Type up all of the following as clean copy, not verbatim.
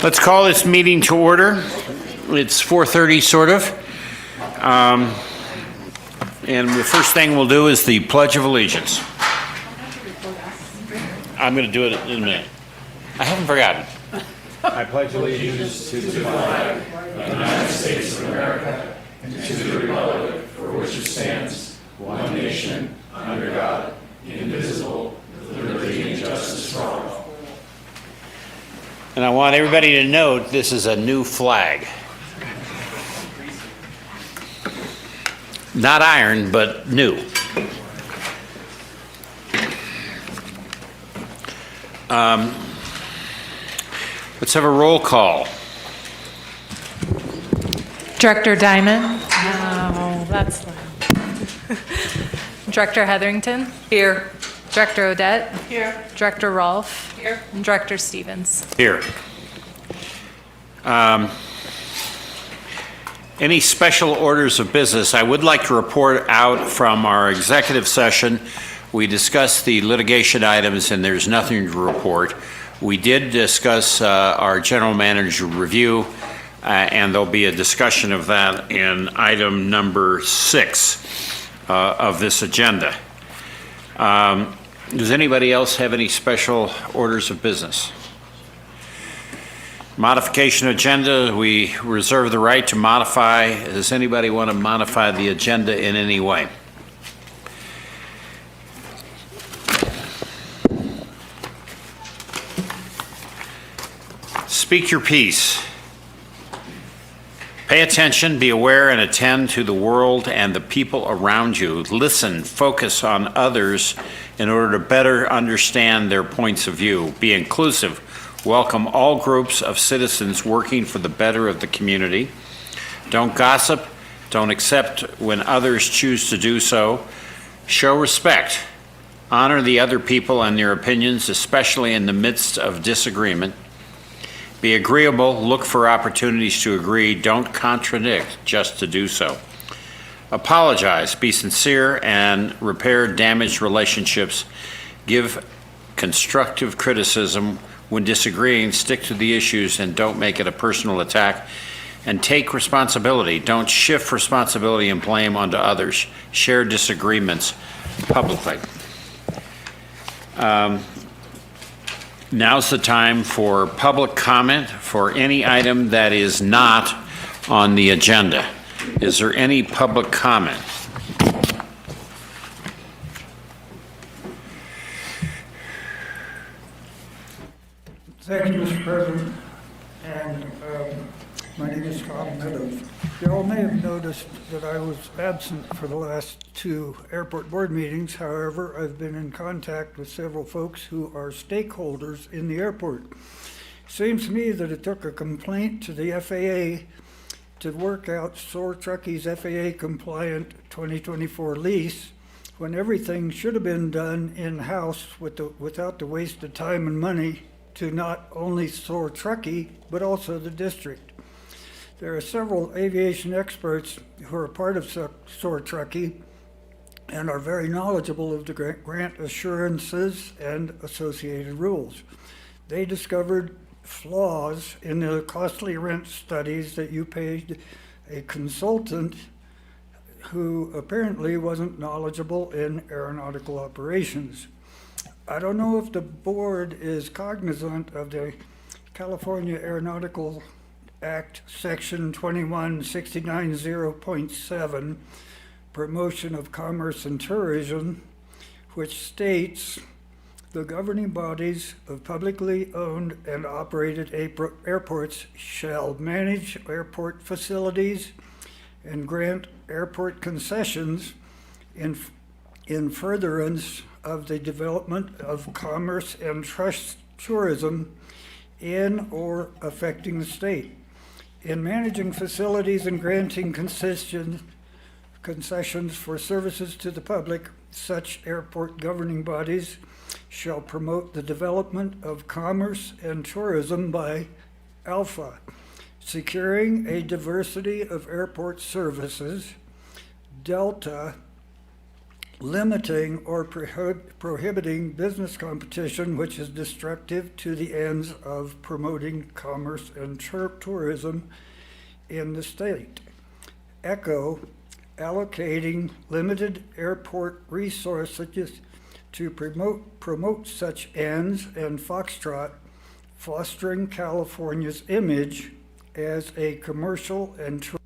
Let's call this meeting to order. It's 4:30, sort of. And the first thing we'll do is the Pledge of Allegiance. I'm going to do it in a minute. I haven't forgotten. I pledge allegiance to the flag of the United States of America and to the republic for which it stands, one nation, under God, indivisible, with liberty and justice for all. And I want everybody to note this is a new flag. Not iron, but new. Let's have a roll call. Director Diamond? No, that's loud. Director Hetherington? Here. Director Odette? Here. Director Rolfe? Here. And Director Stevens? Here. Any special orders of business? I would like to report out from our executive session. We discussed the litigation items and there's nothing to report. We did discuss our general manager review and there'll be a discussion of that in item number 6 of this agenda. Does anybody else have any special orders of business? Modification agenda, we reserve the right to modify. Does anybody want to modify the agenda in any way? Speak your piece. Pay attention, be aware, and attend to the world and the people around you. Listen, focus on others in order to better understand their points of view. Be inclusive. Welcome all groups of citizens working for the better of the community. Don't gossip. Don't accept when others choose to do so. Show respect. Honor the other people and their opinions, especially in the midst of disagreement. Be agreeable. Look for opportunities to agree. Don't contradict just to do so. Apologize. Be sincere and repair damaged relationships. Give constructive criticism. When disagreeing, stick to the issues and don't make it a personal attack. And take responsibility. Don't shift responsibility and blame onto others. Share disagreements publicly. Now's the time for public comment for any item that is not on the agenda. Is there any public comment? Thank you, Mr. President. And my name is Tom Meadows. You all may have noticed that I was absent for the last 2 airport board meetings. However, I've been in contact with several folks who are stakeholders in the airport. Seems to me that it took a complaint to the FAA to work out SOAR Truckee's FAA compliant 2024 lease when everything should have been done in-house without the waste of time and money to not only SOAR Truckee, but also the district. There are several aviation experts who are part of SOAR Truckee and are very knowledgeable of the grant assurances and associated rules. They discovered flaws in the costly rent studies that you paid a consultant who apparently wasn't knowledgeable in aeronautical operations. I don't know if the board is cognizant of the California Aeronautical Act Section 21690.7, Promotion of Commerce and Tourism, which states the governing bodies of publicly owned and operated airports shall manage airport facilities and grant airport concessions in furtherance of the development of commerce and tourism in or affecting the state. In managing facilities and granting concessions for services to the public, such airport governing bodies shall promote the development of commerce and tourism by alpha, securing a diversity of airport services, delta, limiting or prohibiting business competition, which is destructive to the ends of promoting commerce and tourism in the state. Echo, allocating limited airport resources to promote such ends, and Foxtrot, fostering California's image as a commercial and tourist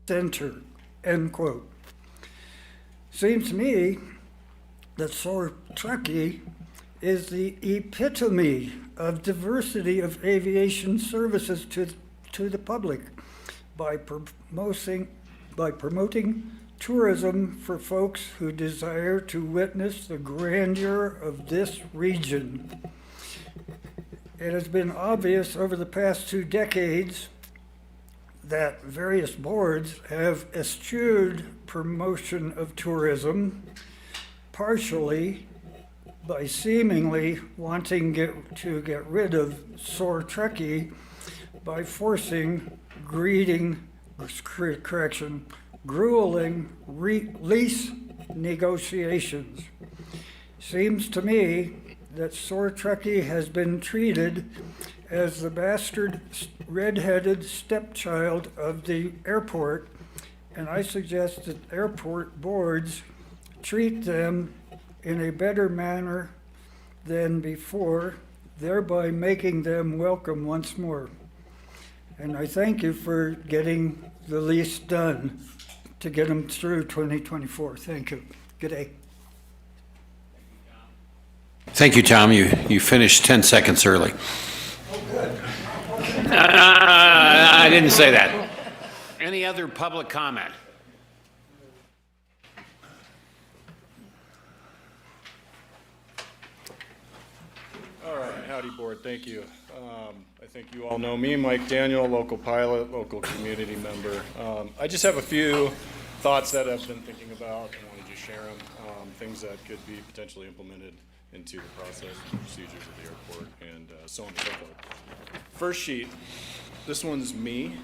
center, end quote. Seems to me that Truckee is the epitome of diversity of aviation services to the public by promoting tourism for folks who desire to witness the grandeur of this region. It has been obvious over the past 2 decades that various boards have eschewed promotion of tourism, partially by seemingly wanting to get rid of Soar Truckee by forcing grueling lease negotiations. Seems to me that Soar Truckee has been treated as the bastard red-headed stepchild of the airport, and I suggest that airport boards treat them in a better manner than before, thereby making them welcome once more. And I thank you for getting the lease done to get them through 2024. Thank you. Good day. Thank you, Tom. You finished 10 seconds early. I didn't say that. Any other public comment? All right, howdy board, thank you. I think you all know me, Mike Daniel, local pilot, local community member. I just have a few thoughts that I've been thinking about and wanted to share them, things that could be potentially implemented into the process and procedures of the airport, and so on and so forth. First sheet, this one's me.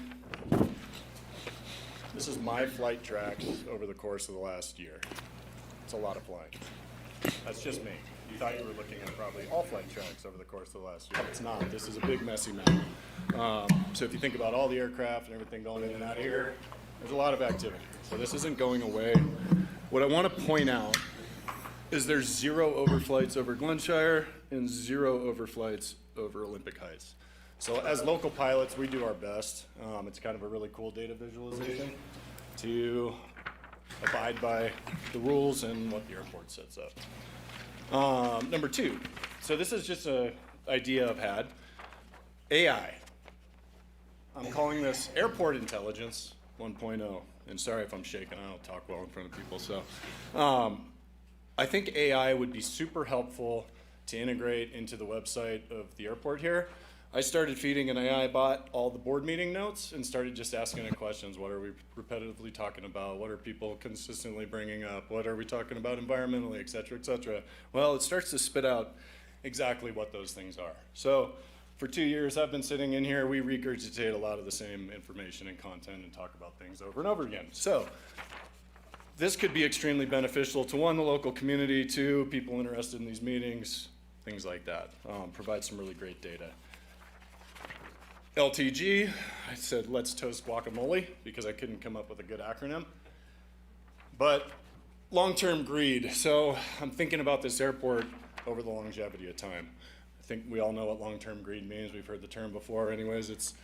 This is my flight tracks over the course of the last year. It's a lot of flying. That's just me. You thought you were looking at probably all flight tracks over the course of the last year. It's not. This is a big messy map. So if you think about all the aircraft and everything going in and out of here, there's a lot of activity. So this isn't going away. What I want to point out is there's 0 overflights over Glenshire and 0 overflights over Olympic Heights. So as local pilots, we do our best. It's kind of a really cool data visualization to abide by the rules and what the airport sets up. Number 2, so this is just an idea I've had. AI. I'm calling this Airport Intelligence 1.0. And sorry if I'm shaking, I don't talk well in front of people. So I think AI would be super helpful to integrate into the website of the airport here. I started feeding an AI bot all the board meeting notes and started just asking it questions. What are we repetitively talking about? What are people consistently bringing up? What are we talking about environmentally, et cetera, et cetera? Well, it starts to spit out exactly what those things are. So for 2 years, I've been sitting in here. We regurgitate a lot of the same information and content and talk about things over and over again. So this could be extremely beneficial to 1, the local community, 2, people interested in these meetings, things like that. Provide some really great data. LTG, I said let's toast guacamole because I couldn't come up with a good acronym. But long-term greed. So I'm thinking about this airport over the longevity of time. I think we all know what long-term greed means. We've heard the term before. Anyways, it's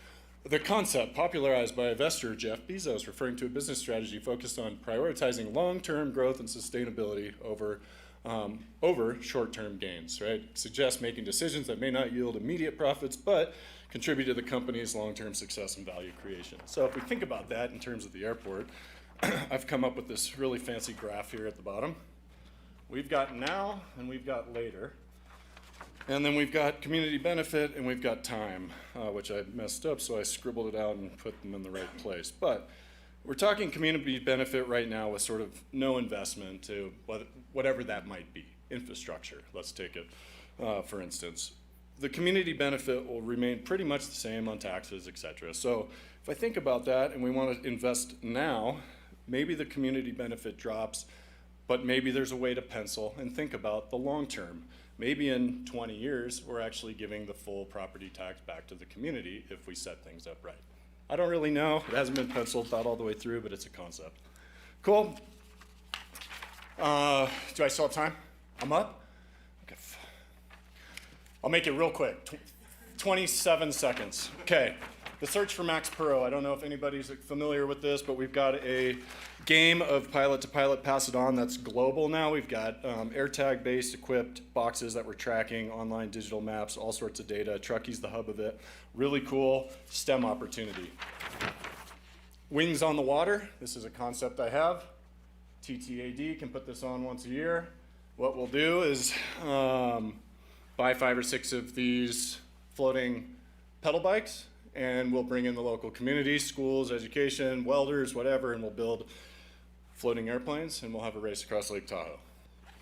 the concept popularized by investor Jeff Bezos, referring to a business strategy focused on prioritizing long-term growth and sustainability over short-term gains, right? It suggests making decisions that may not yield immediate profits, but contribute to the company's long-term success and value creation. So if we think about that in terms of the airport, I've come up with this really fancy graph here at the bottom. We've got now and we've got later. And then we've got community benefit and we've got time, which I messed up, so I scribbled it out and put them in the right place. But we're talking community benefit right now with sort of no investment to whatever that might be. Infrastructure, let's take it, for instance. The community benefit will remain pretty much the same on taxes, et cetera. So if I think about that and we want to invest now, maybe the community benefit drops but maybe there's a way to pencil and think about the long term. Maybe in 20 years, we're actually giving the full property tax back to the community if we set things up right. I don't really know. It hasn't been penciled, thought all the way through, but it's a concept. Cool. Do I still have time? I'm up? Okay. I'll make it real quick. 27 seconds. Okay. The search for Max Puro. I don't know if anybody's familiar with this, but we've got a game of pilot to pilot pass it on that's global now. We've got AirTag based equipped boxes that we're tracking, online digital maps, all sorts of data. Truckee's the hub of it. Really cool STEM opportunity. Wings on the water. This is a concept I have. TTAD can put this on once a year. What we'll do is buy 5 or 6 of these floating pedal bikes, and we'll bring in the local community, schools, education, welders, whatever, and we'll build floating airplanes, and we'll have a race across Lake Tahoe.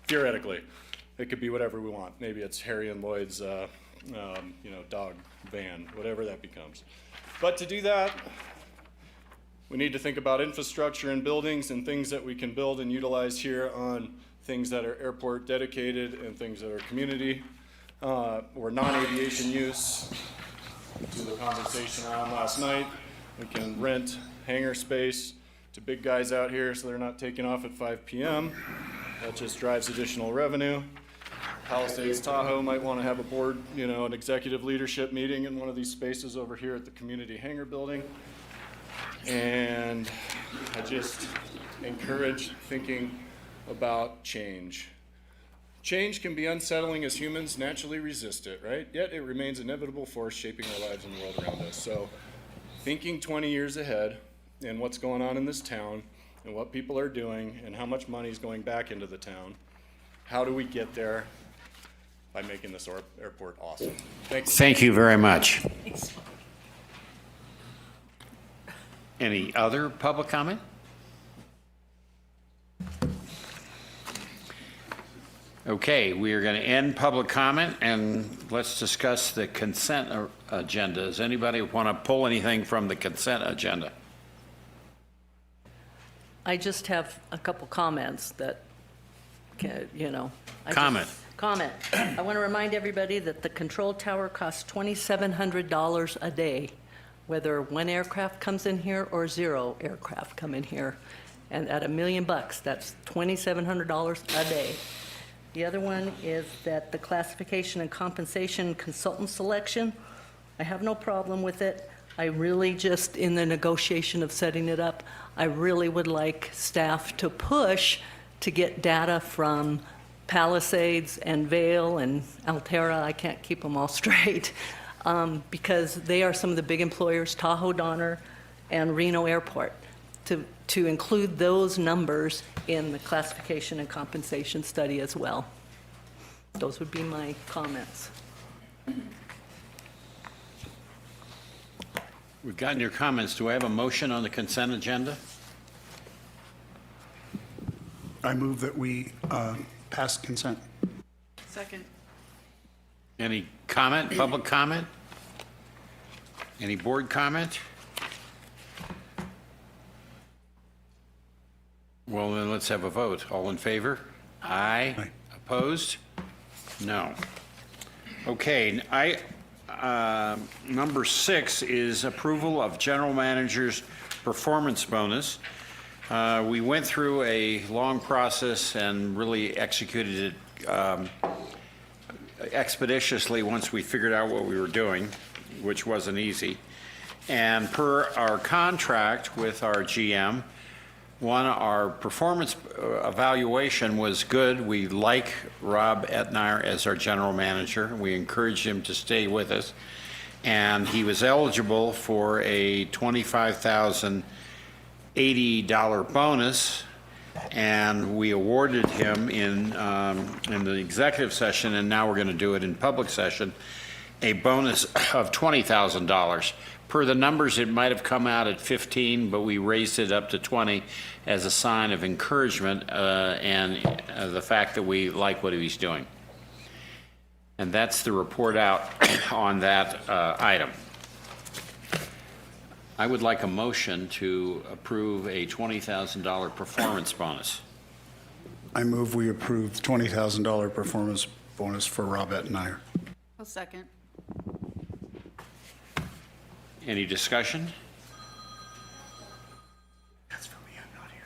Theoretically, it could be whatever we want. Maybe it's Harry and Lloyd's, dog van, whatever that becomes. But to do that, we need to think about infrastructure and buildings and things that we can build and utilize here on things that are airport dedicated and things that are community or non-aviation use. To the conversation around last night, we can rent hangar space to big guys out here so they're not taking off at 5 p.m. That just drives additional revenue. Palisades Tahoe might want to have a board, an executive leadership meeting in one of these spaces over here at the community hangar building. And I just encourage thinking about change. Change can be unsettling as humans naturally resist it, right? Yet it remains an inevitable force shaping our lives and the world around us. So thinking 20 years ahead and what's going on in this town and what people are doing and how much money is going back into the town, how do we get there? By making this airport awesome. Thanks. Thank you very much. Any other public comment? Okay, we are going to end public comment and let's discuss the consent agenda. Does anybody want to pull anything from the consent agenda? I just have a couple comments that, Comment. Comment. I want to remind everybody that the control tower costs $2,700 a day, whether one aircraft comes in here or 0 aircraft come in here. And at $1 million, that's $2,700 a day. The other one is that the classification and compensation consultant selection, I have no problem with it. I really just, in the negotiation of setting it up, I really would like staff to push to get data from Palisades and Vail and Altera, I can't keep them all straight, because they are some of the big employers, Tahoe, Donner, and Reno Airport, to include those numbers in the classification and compensation study as well. Those would be my comments. We've gotten your comments. Do I have a motion on the consent agenda? I move that we pass consent. Second. Any comment, public comment? Any board comment? Well, then let's have a vote. All in favor? Aye. Aye. Opposed? No. Okay, number 6 is approval of general manager's performance bonus. We went through a long process and really executed it expeditiously once we figured out what we were doing, which wasn't easy. And per our contract with our GM, our performance evaluation was good. We like Rob Etnier as our general manager. We encouraged him to stay with us. And he was eligible for a $25,080 bonus. And we awarded him in the executive session, and now we're going to do it in public session, a bonus of $20,000. Per the numbers, it might have come out at 15, but we raised it up to 20 as a sign of encouragement and the fact that we like what he's doing. And that's the report out on that item. I would like a motion to approve a $20,000 performance bonus. I move we approve $20,000 performance bonus for Robert and I. I'll second. Any discussion? That's for me, I'm not here.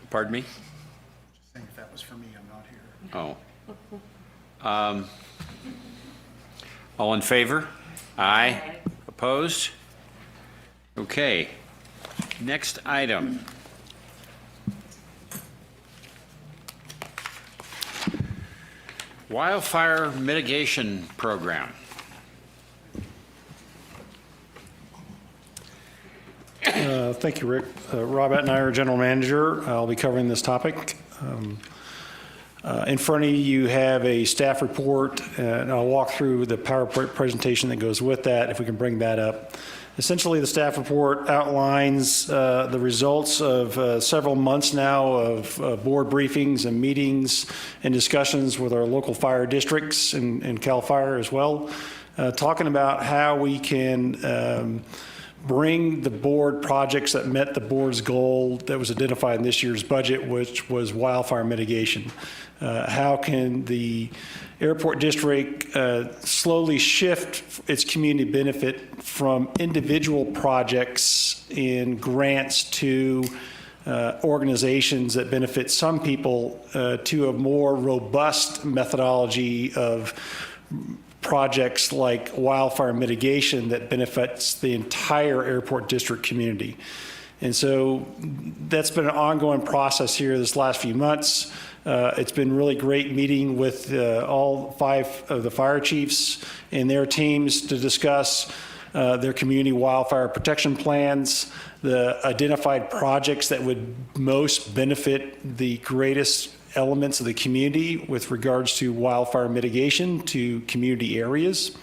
Pardon me? Just saying if that was for me, I'm not here. Oh. All in favor? Aye. Opposed? Okay. Next item. Wildfire mitigation program. Thank you, Rick. Rob and I are general manager. I'll be covering this topic. In front of you, you have a staff report, and I'll walk through the PowerPoint presentation that goes with that, if we can bring that up. Essentially, the staff report outlines the results of several months now of board briefings and meetings and discussions with our local fire districts and CAL FIRE as well, talking about how we can bring the board projects that met the board's goal that was identified in this year's budget, which was wildfire mitigation. How can the airport district slowly shift its community benefit from individual projects and grants to organizations that benefit some people to a more robust methodology of projects like wildfire mitigation that benefits the entire airport district community. And so that's been an ongoing process here this last few months. It's been really great meeting with all 5 of the fire chiefs and their teams to discuss their community wildfire protection plans, the identified projects that would most benefit the greatest elements of the community with regards to wildfire mitigation to community areas,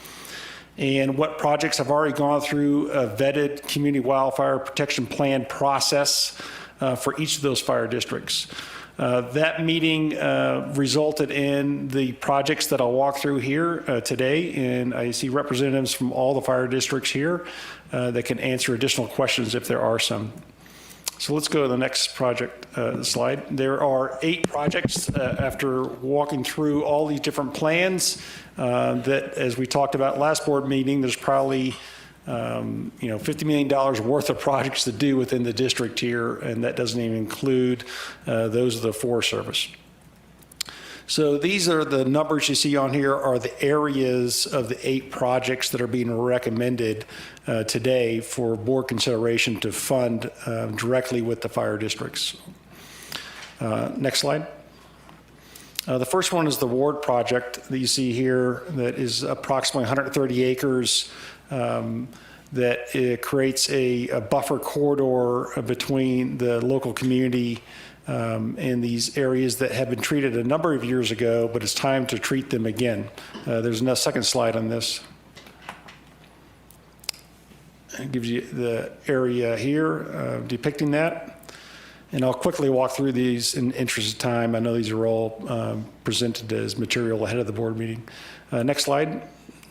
and what projects have already gone through a vetted community wildfire protection plan process for each of those fire districts. That meeting resulted in the projects that I'll walk through here today, and I see representatives from all the fire districts here that can answer additional questions if there are some. So let's go to the next project slide. There are 8 projects after walking through all these different plans that, as we talked about last board meeting, there's probably $50 million worth of projects to do within the district here, and that doesn't even include those of the Forest Service. So these are the numbers you see on here are the areas of the 8 projects that are being recommended today for board consideration to fund directly with the fire districts. Next slide. The first one is the Ward project that you see here that is approximately 130 acres that it creates a buffer corridor between the local community and these areas that have been treated a number of years ago, but it's time to treat them again. There's a second slide on this. It gives you the area here depicting that. And I'll quickly walk through these in interest of time. I know these are all presented as material ahead of the board meeting. Next slide.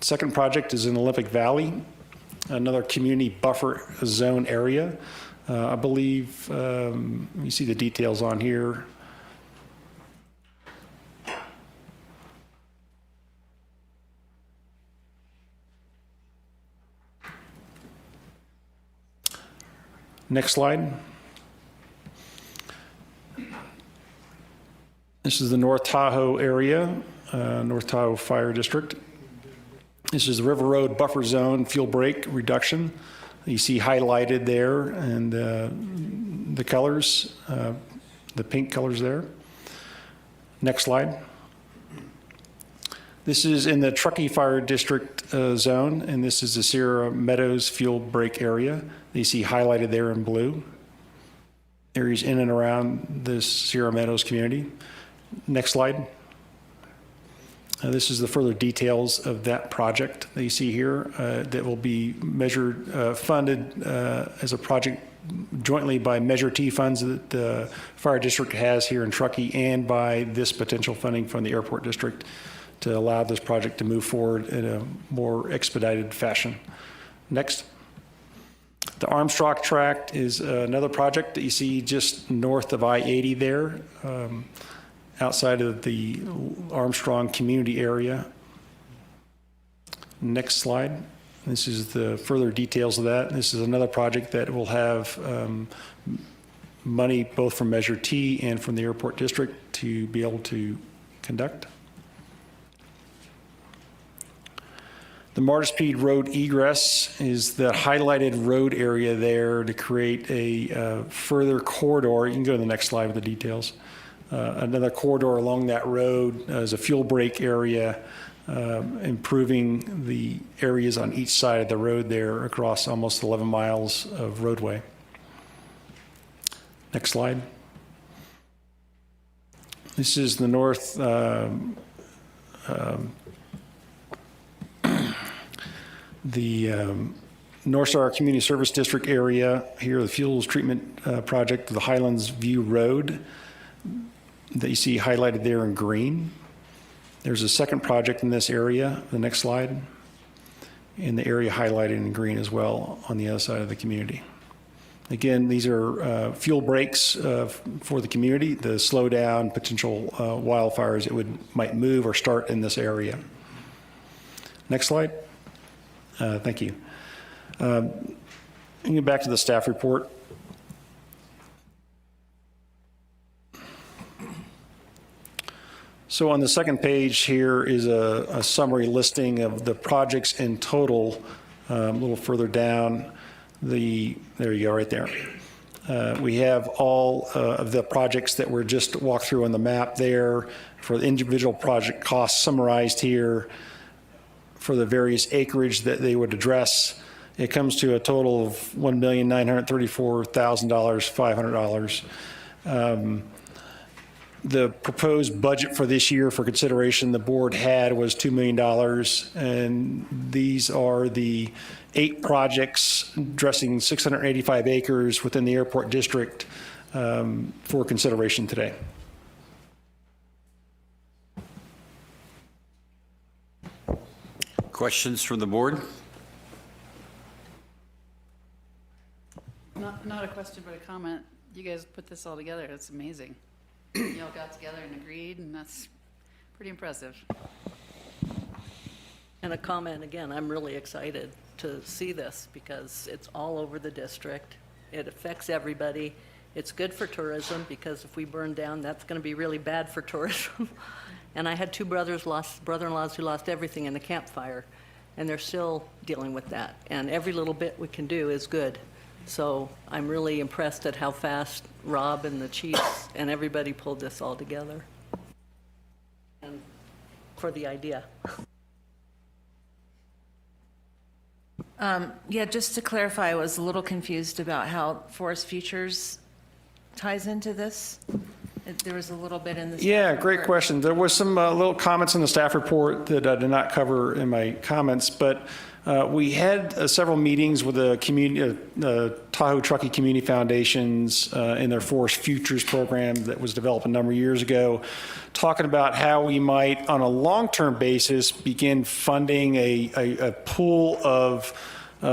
Second project is in Olympic Valley, another community buffer zone area. I believe you see the details on here. Next slide. This is the North Tahoe area, North Tahoe Fire District. This is the River Road Buffer Zone fuel break reduction. You see highlighted there, and the colors, the pink colors there. Next slide. This is in the Truckee Fire District zone, and this is the Sierra Meadows fuel break area. You see highlighted there in blue. Areas in and around this Sierra Meadows community. Next slide. This is the further details of that project that you see here that will be measured, funded as a project jointly by Measure T funds that the fire district has here in Truckee and by this potential funding from the airport district to allow this project to move forward in a more expedited fashion. Next. The Armstrong Tract is another project that you see just north of I-80 there. outside of the Armstrong community area. Next slide. This is the further details of that. This is another project that will have money both from Measure T and from the airport district to be able to conduct. The Martispeed Road egress is the highlighted road area there to create a further corridor. You can go to the next slide with the details. Another corridor along that road as a fuel break area, improving the areas on each side of the road there across almost 11 miles of roadway. Next slide. This is the north North Star Community Service District area here, the fuels treatment project, the Highlands View Road that you see highlighted there in green. There's a second project in this area, the next slide, in the area highlighted in green as well on the other side of the community. Again, these are fuel breaks for the community to slow down potential wildfires that might move or start in this area. Next slide. Thank you. Get back to the staff report. So on the second page here is a summary listing of the projects in total. A little further down, there you go, right there. We have all of the projects that were just walked through on the map there for the individual project costs summarized here for the various acreage that they would address. It comes to a total of $1,934,500. The proposed budget for this year for consideration the board had was $2 million, and these are the 8 projects addressing 685 acres within the airport district for consideration today. Questions from the board? Not a question, but a comment. You guys put this all together. It's amazing. You all got together and agreed, and that's pretty impressive. And a comment again, I'm really excited to see this because it's all over the district. It affects everybody. It's good for tourism because if we burn down, that's going to be really bad for tourism. And I had 2 brother-in-laws who lost everything in the Camp Fire, and they're still dealing with that. And every little bit we can do is good. So I'm really impressed at how fast Rob and the chiefs and everybody pulled this all together. And for the idea. Yeah, just to clarify, I was a little confused about how Forest Futures ties into this. There was a little bit in the staff Yeah, great report. question. There was some little comments in the staff report that I did not cover in my comments, but we had several meetings with the community, Tahoe Truckee Community Foundations in their Forest Futures program that was developed a number of years ago, talking about how we might, on a long-term basis, begin funding a pool of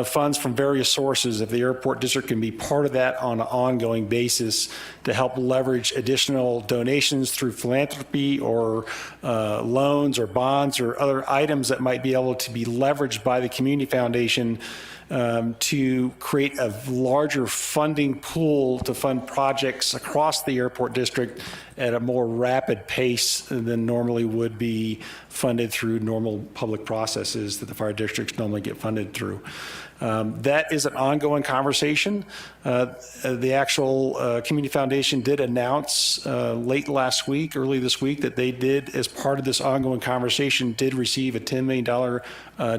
funds from various sources, if the airport district can be part of that on an ongoing basis to help leverage additional donations through philanthropy or loans or bonds or other items that might be able to be leveraged by the community foundation to create a larger funding pool to fund projects across the airport district at a more rapid pace than normally would be funded through normal public processes that the fire districts normally get funded through. That is an ongoing conversation. The actual Community Foundation did announce late last week, early this week, that they did, as part of this ongoing conversation, did receive a $10 million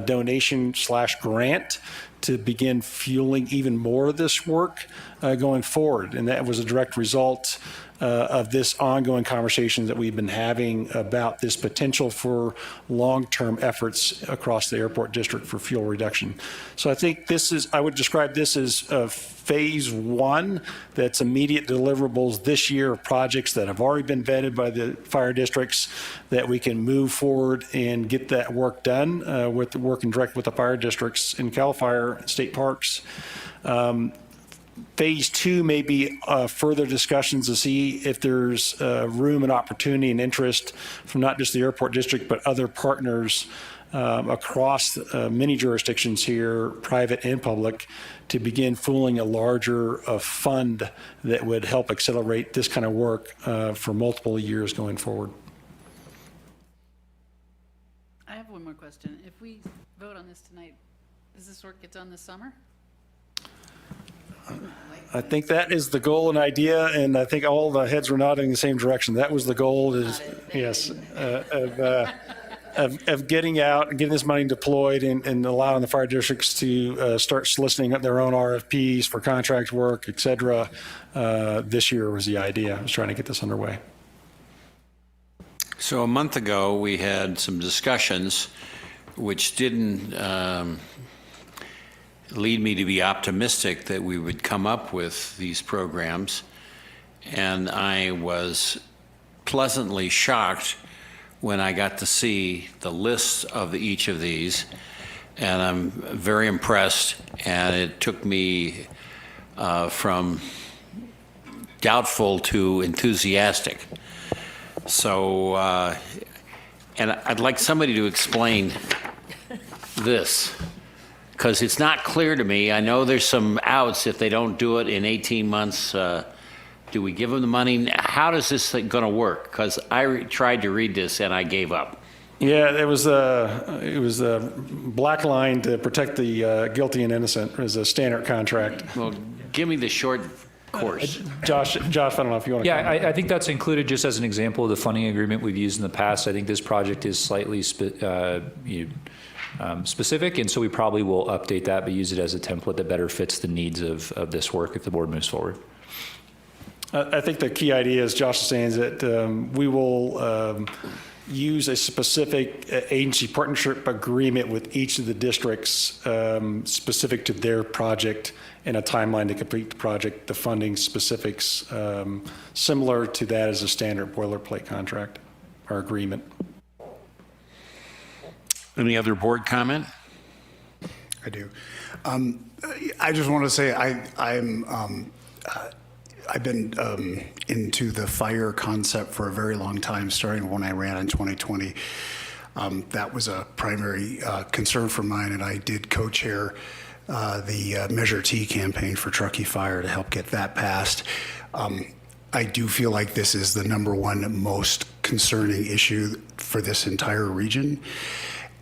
donation/grant to begin fueling even more of this work going forward. And that was a direct result of this ongoing conversation that we've been having about this potential for long-term efforts across the airport district for fuel reduction. So I think this is, I would describe this as phase 1, that's immediate deliverables this year of projects that have already been vetted by the fire districts that we can move forward and get that work done with working direct with the fire districts in CAL FIRE, state parks. Phase two may be further discussions to see if there's room and opportunity and interest from not just the airport district, but other partners across many jurisdictions here, private and public, to begin pooling a larger fund that would help accelerate this kind of work for multiple years going forward. I have one more question. If we vote on this tonight, does this work get done this summer? I think that is the goal and idea, and I think all the heads were nodding in the same direction. That was the goal, is, yes, of getting out and getting this money deployed and allowing the fire districts to start soliciting their own RFPs for contract work, et cetera. This year was the idea. I was trying to get this underway. So a month ago, we had some discussions which didn't lead me to be optimistic that we would come up with these programs. And I was pleasantly shocked when I got to see the list of each of these. And I'm very impressed. And it took me from doubtful to enthusiastic. So, and I'd like somebody to explain this, because it's not clear to me. I know there's some outs if they don't do it in 18 months. Do we give them the money? How does this thing going to work? Because I tried to read this and I gave up. Yeah, it was a black line to protect the guilty and innocent. It was a standard contract. Well, give me the short course. Josh, I don't know if you want to Yeah, comment. I think that's included just as an example of the funding agreement we've used in the past. I think this project is slightly specific, and so we probably will update that, but use it as a template that better fits the needs of this work if the board moves forward. I think the key idea, as Josh is saying, is that we will use a specific agency partnership agreement with each of the districts specific to their project and a timeline to complete the project, the funding specifics, similar to that as a standard boilerplate contract or agreement. Any other board comment? I do. I just want to say I've been into the fire concept for a very long time, starting when I ran in 2020. That was a primary concern for mine, and I did co-chair the Measure T campaign for Truckee Fire to help get that passed. I do feel like this is the #1 most concerning issue for this entire region.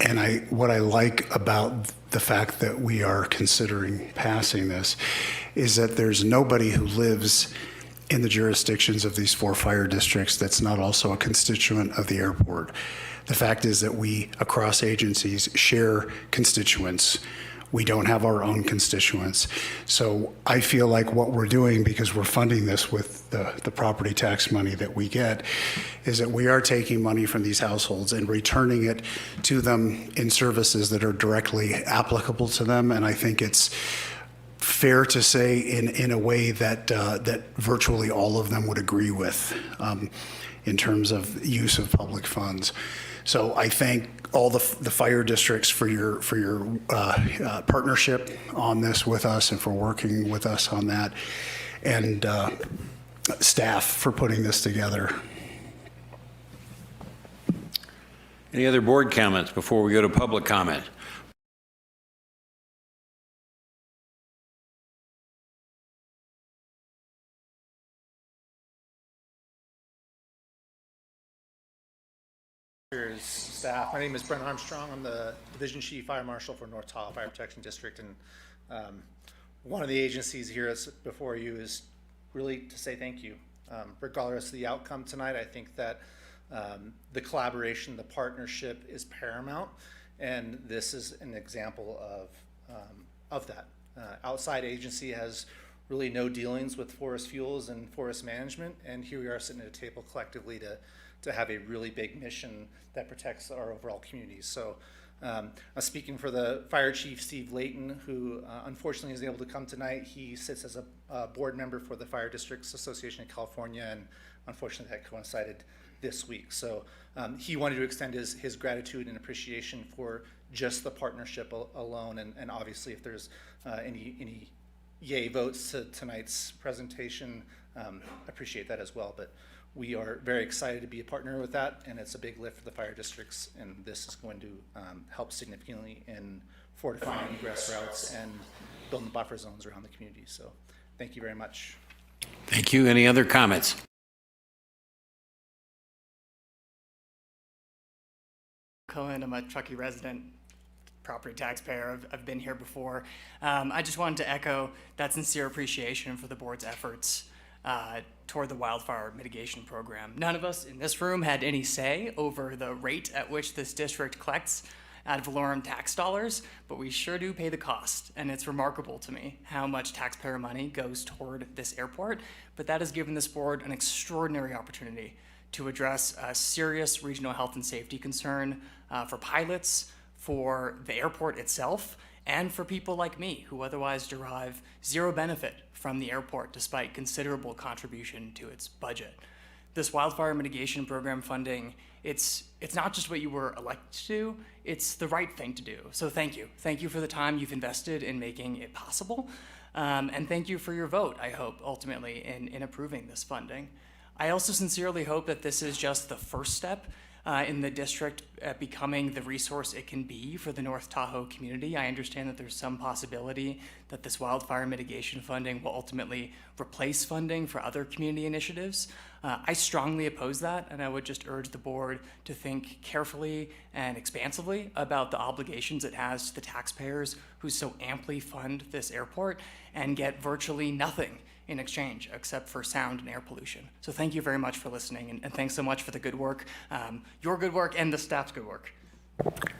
And what I like about the fact that we are considering passing this is that there's nobody who lives in the jurisdictions of these 4 fire districts that's not also a constituent of the airport. The fact is that we, across agencies, share constituents. We don't have our own constituents. So I feel like what we're doing, because we're funding this with the property tax money that we get, is that we are taking money from these households and returning it to them in services that are directly applicable to them. And I think it's fair to say in a way that that virtually all of them would agree with in terms of use of public funds. So I thank all the fire districts for your partnership on this with us and for working with us on that, and staff for putting this together. Any other board comments before we go to public comment? Staff. My name is Brent Armstrong. I'm the Division Chief Fire Marshal for North Tahoe Fire Protection District, and one of the agencies here before you is really to say thank you. Regardless of the outcome tonight, I think that the collaboration, the partnership is paramount, and this is an example of that. Outside agency has really no dealings with forest fuels and forest management, and here we are sitting at a table collectively to have a really big mission that protects our overall communities. So I'm speaking for the Fire Chief, Steve Layton, who unfortunately is able to come tonight. He sits as a board member for the Fire Districts Association of California, and unfortunately that coincided this week. So he wanted to extend his gratitude and appreciation for just the partnership alone, and obviously if there's any yay votes to tonight's presentation. Appreciate that as well, but we are very excited to be a partner with that, and it's a big lift for the fire districts, and this is going to help significantly in fortifying egress routes and building buffer zones around the community. So thank you very much. Thank you. Any other comments? Cohen, I'm a Truckee resident, property taxpayer. I've been here before. I just wanted to echo that sincere appreciation for the board's efforts toward the wildfire mitigation program. None of us in this room had any say over the rate at which this district collects ad valorem tax dollars, but we sure do pay the cost. And it's remarkable to me how much taxpayer money goes toward this airport, but that has given this board an extraordinary opportunity to address a serious regional health and safety concern for pilots, for the airport itself, and for people like me who otherwise derive zero benefit from the airport despite considerable contribution to its budget. This wildfire mitigation program funding, it's not just what you were elected to do, it's the right thing to do. So thank you. Thank you for the time you've invested in making it possible. And thank you for your vote, I hope, ultimately, in approving this funding. I also sincerely hope that this is just the first step in the district becoming the resource it can be for the North Tahoe community. I understand that there's some possibility that this wildfire mitigation funding will ultimately replace funding for other community initiatives. I strongly oppose that, and I would just urge the board to think carefully and expansively about the obligations it has to the taxpayers who so amply fund this airport and get virtually nothing in exchange except for sound and air pollution. So thank you very much for listening, and thanks so much for the good work, your good work and the staff's good work.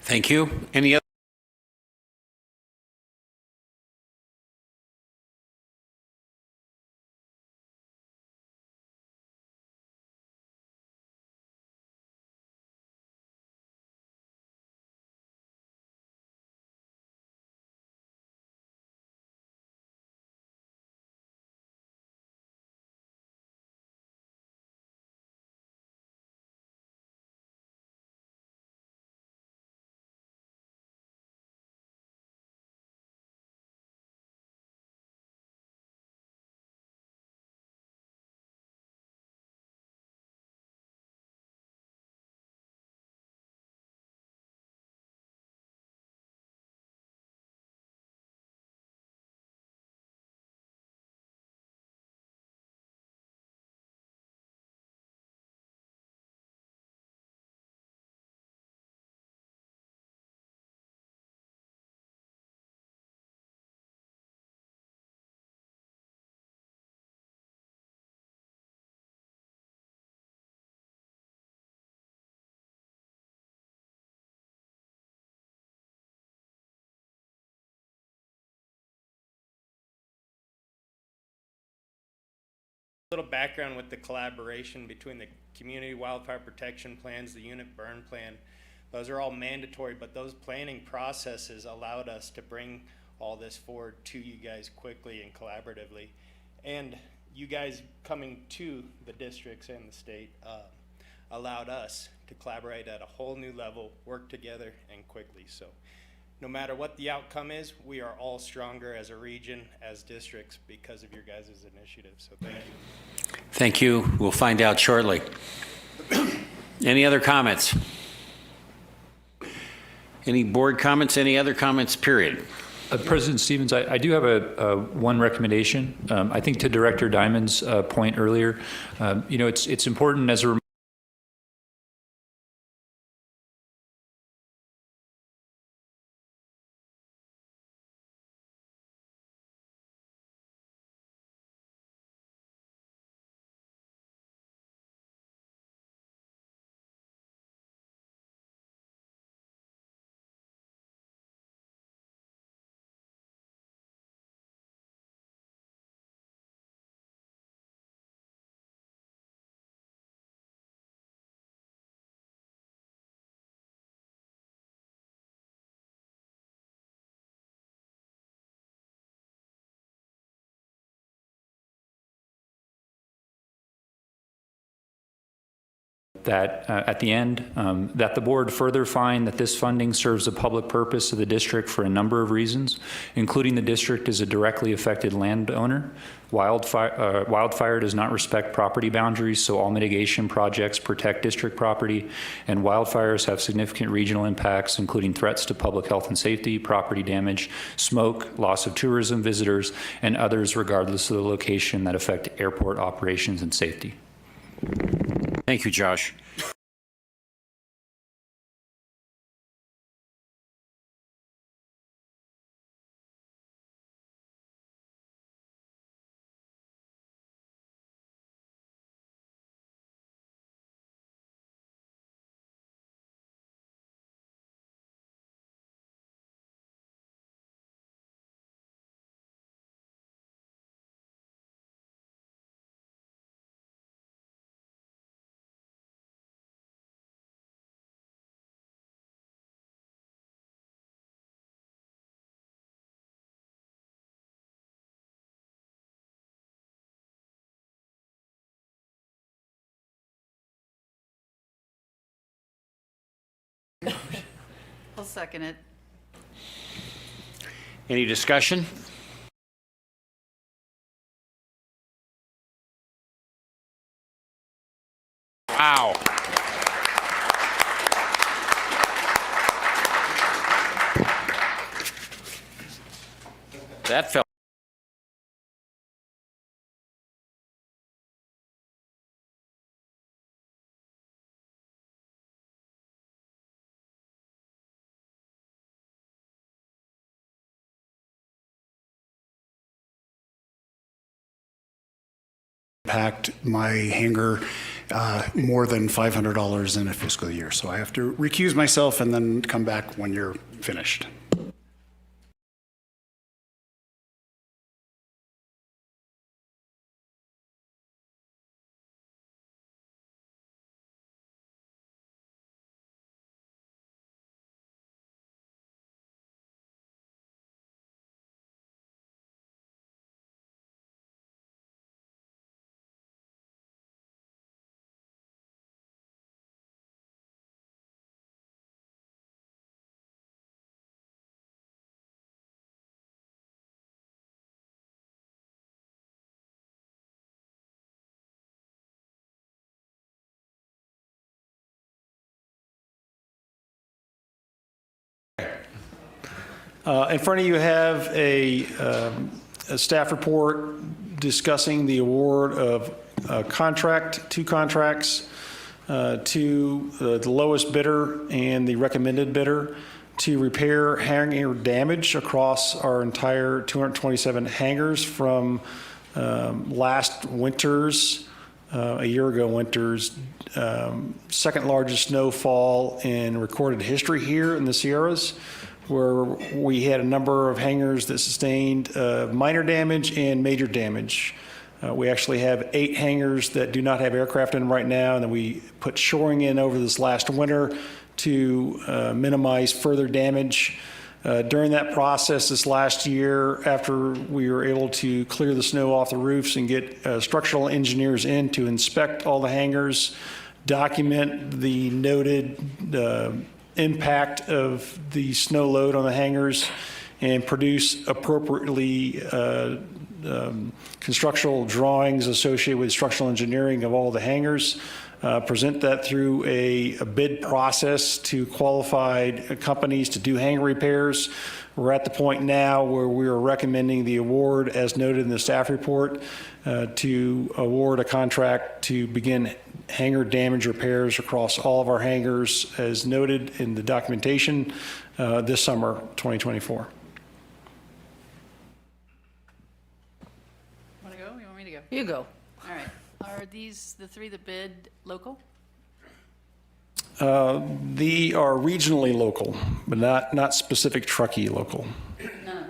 Thank you. Any other? Little background with the collaboration between the community wildfire protection plans, the unit burn plan. Those are all mandatory, but those planning processes allowed us to bring all this forward to you guys quickly and collaboratively. And you guys coming to the districts and the state allowed us to collaborate at a whole new level, work together and quickly. So no matter what the outcome is, we are all stronger as a region, as districts, because of your guys' initiative. So thank you. Thank you. We'll find out shortly. Any other comments? Any board comments? Any other comments, period? President Stevens, I do have a one recommendation. I think to Director Diamond's point earlier, it's important as a that at the end, that the board further find that this funding serves the public purpose of the district for a number of reasons, including the district is a directly affected landowner. Wildfire does not respect property boundaries, so all mitigation projects protect district property, and wildfires have significant regional impacts, including threats to public health and safety, property damage, smoke, loss of tourism, visitors, and others regardless of the location that affect airport operations and safety. Thank you, Josh. I'll second it. Any discussion? Wow. That felt impact my hangar more than $500 in a fiscal year. So I have to recuse myself and then come back when you're finished. In front of you have a staff report discussing the award of two contracts to the lowest bidder and the recommended bidder to repair hangar damage across our entire 227 hangars from last winter's, a year ago winter's, second largest snowfall in recorded history here in the Sierras, where we had a number of hangars that sustained minor damage and major damage. We actually have 8 hangars that do not have aircraft in them right now, and then we put shoring in over this last winter to minimize further damage. During that process this last year, after we were able to clear the snow off the roofs and get structural engineers in to inspect all the hangars, document the noted impact of the snow load on the hangars, and produce appropriately constructional drawings associated with structural engineering of all the hangars, present that through a bid process to qualified companies to do hangar repairs. We're at the point now where we are recommending the award, as noted in the staff report, to award a contract to begin hangar damage repairs across all of our hangars, as noted in the documentation, this summer, 2024. Want to go? You want me to go? You go. All right. Are these the 3 that bid local? They are regionally local, but not specific Truckee local. None of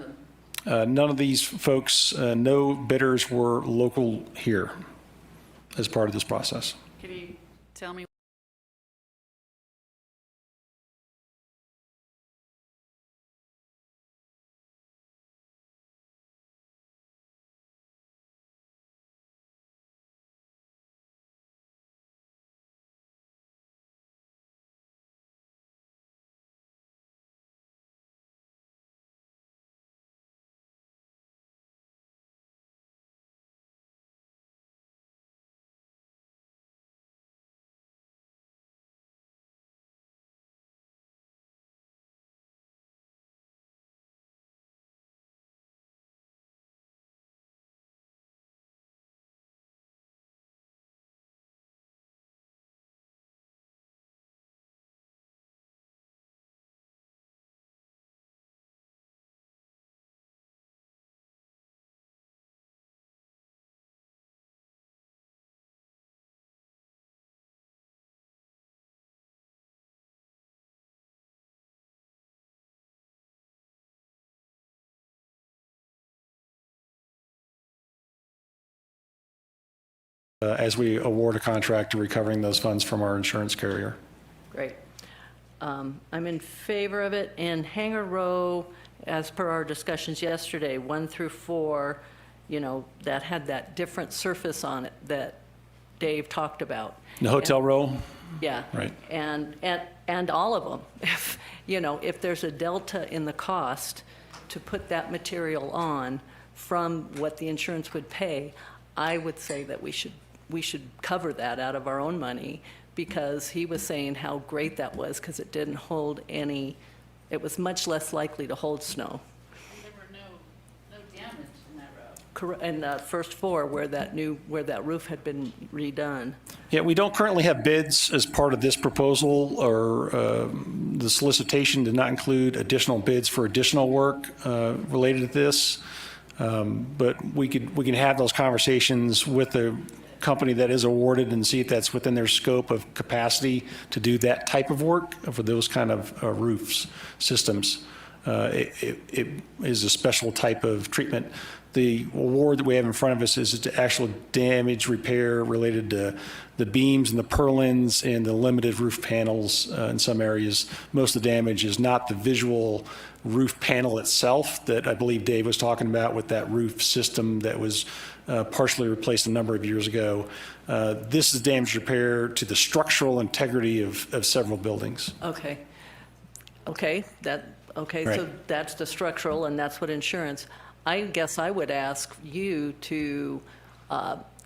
them. None of these folks, no bidders were local here as part of this process. Can you tell me as we award a contract to recovering those funds from our insurance carrier. Great. I'm in favor of it. And Hangar Row, as per our discussions yesterday, 1 through 4, you know, that had that different surface on it that Dave talked about. The hotel row? Yeah. Right. And all of them. If, you know, if there's a delta in the cost to put that material on from what the insurance would pay, I would say that we should cover that out of our own money, because he was saying how great that was because it didn't hold any, it was much less likely to hold snow. There were no damage in that road. In the first floor where that roof had been redone. Yeah, we don't currently have bids as part of this proposal, or the solicitation did not include additional bids for additional work related to this. But we can have those conversations with the company that is awarded and see if that's within their scope of capacity to do that type of work for those kind of roofs systems. It is a special type of treatment. The award that we have in front of us is the actual damage repair related to the beams and the purlins and the limited roof panels in some areas. Most of the damage is not the visual roof panel itself that I believe Dave was talking about with that roof system that was partially replaced a number of years ago. This is damage repair to the structural integrity of several buildings. Okay. Okay, Right. so that's the structural, and that's what insurance. I guess I would ask you to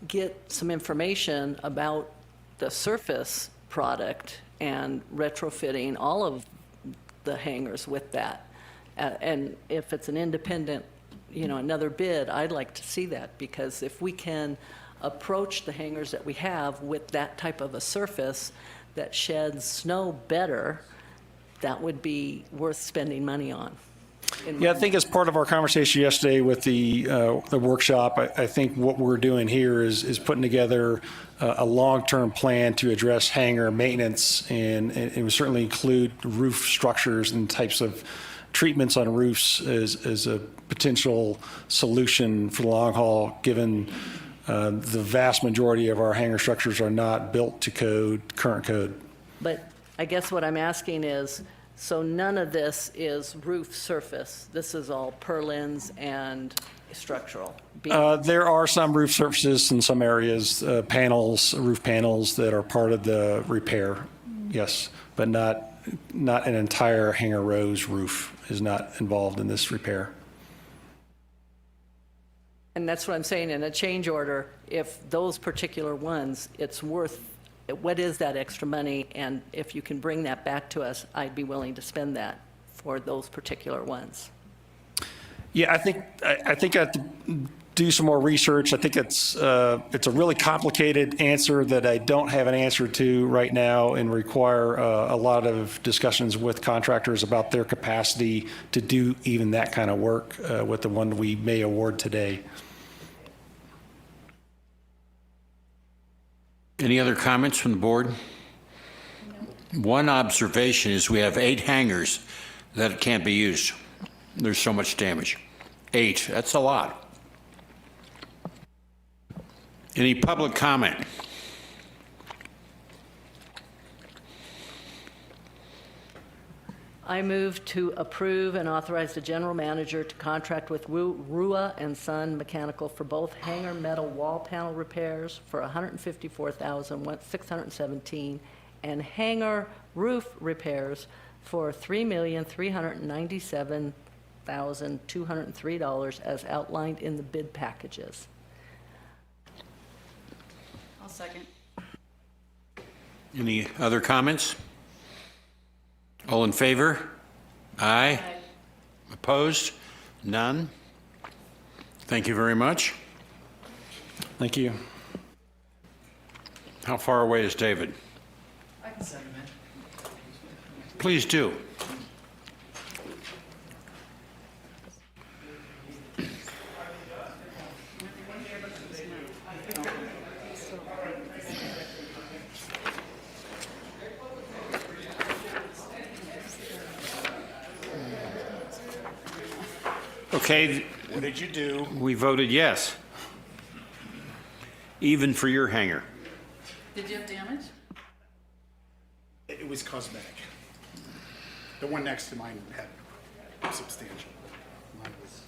get some information about the surface product and retrofitting all of the hangars with that. And if it's an independent, you know, another bid, I'd like to see that, because if we can approach the hangars that we have with that type of a surface that sheds snow better, that would be worth spending money on. Yeah, I think as part of our conversation yesterday with the workshop, I think what we're doing here is putting together a long-term plan to address hangar maintenance, and it would certainly include roof structures and types of treatments on roofs as a potential solution for the long haul, given the vast majority of our hangar structures are not built to current code. But I guess what I'm asking is, so none of this is roof surface? This is all purlins and structural? There are some roof surfaces in some areas, panels, roof panels that are part of the repair, yes, but not an entire hangar row's roof is not involved in this repair. And that's what I'm saying, in a change order, if those particular ones, it's worth, what is that extra money? And if you can bring that back to us, I'd be willing to spend that for those particular ones. Yeah, I think I have to do some more research. I think it's a really complicated answer that I don't have an answer to right now, and require a lot of discussions with contractors about their capacity to do even that kind of work with the one we may award today. Any other comments from the board? One observation is we have 8 hangars that can't be used. There's so much damage. 8, that's a lot. Any public comment? I move to approve and authorize the general manager to contract with Rua and Son Mechanical for both hangar metal wall panel repairs for $154,617 and hangar roof repairs for $3,397,203 as outlined in the bid packages. I'll second. Any other comments? All in favor? Aye. Opposed? None? Thank you very much. Thank you. How far away is David? I can send him in. Please do. Okay, What did you do? we voted yes. even for your hangar. Did you have damage? It was cosmetic. The one next to mine had substantial. Mine was.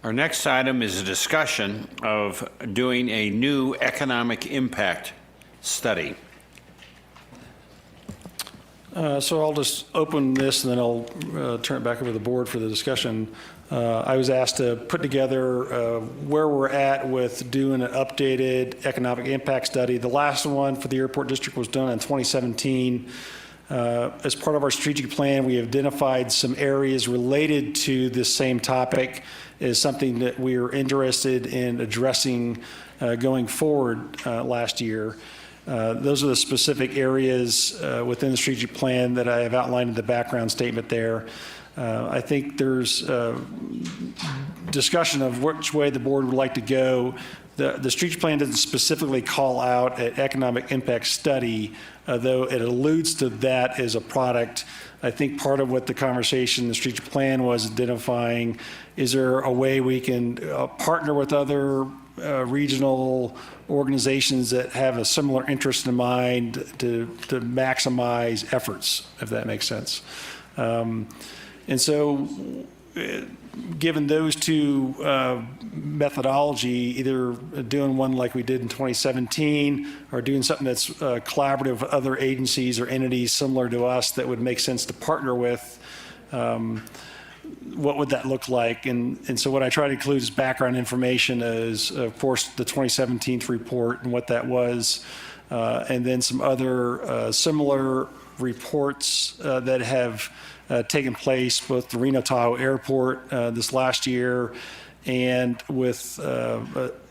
Our next item is a discussion of doing a new economic impact study. So I'll just open this and then I'll turn it back over to the board for the discussion. I was asked to put together where we're at with doing an updated economic impact study. The last one for the airport district was done in 2017. As part of our strategic plan, we identified some areas related to this same topic as something that we are interested in addressing going forward last year. Those are the specific areas within the strategic plan that I have outlined in the background statement there. I think there's discussion of which way the board would like to go. The strategic plan doesn't specifically call out an economic impact study, though it alludes to that as a product. I think part of what the conversation, the strategic plan was identifying, is there a way we can partner with other regional organizations that have a similar interest in mind to maximize efforts, if that makes sense. And so given those two methodology, either doing one like we did in 2017 or doing something that's collaborative with other agencies or entities similar to us that would make sense to partner with, what would that look like? And so what I try to include as background information is, of course, the 2017 report and what that was, and then some other similar reports that have taken place both the Reno Tahoe Airport this last year and with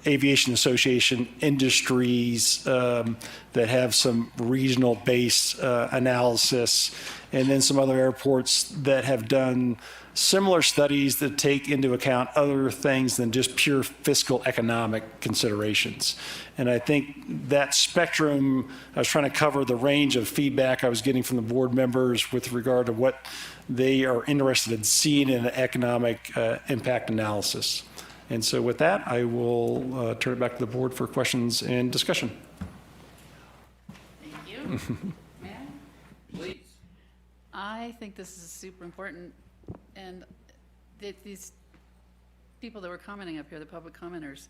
Aviation Association industries that have some regional based analysis, and then some other airports that have done similar studies that take into account other things than just pure fiscal economic considerations. And I think that spectrum, I was trying to cover the range of feedback I was getting from the board members with regard to what they are interested in seeing in an economic impact analysis. And so with that, I will turn it back to the board for questions and discussion. Thank you. Ma'am? Please. I think this is super important, and these people that were commenting up here, the public commenters,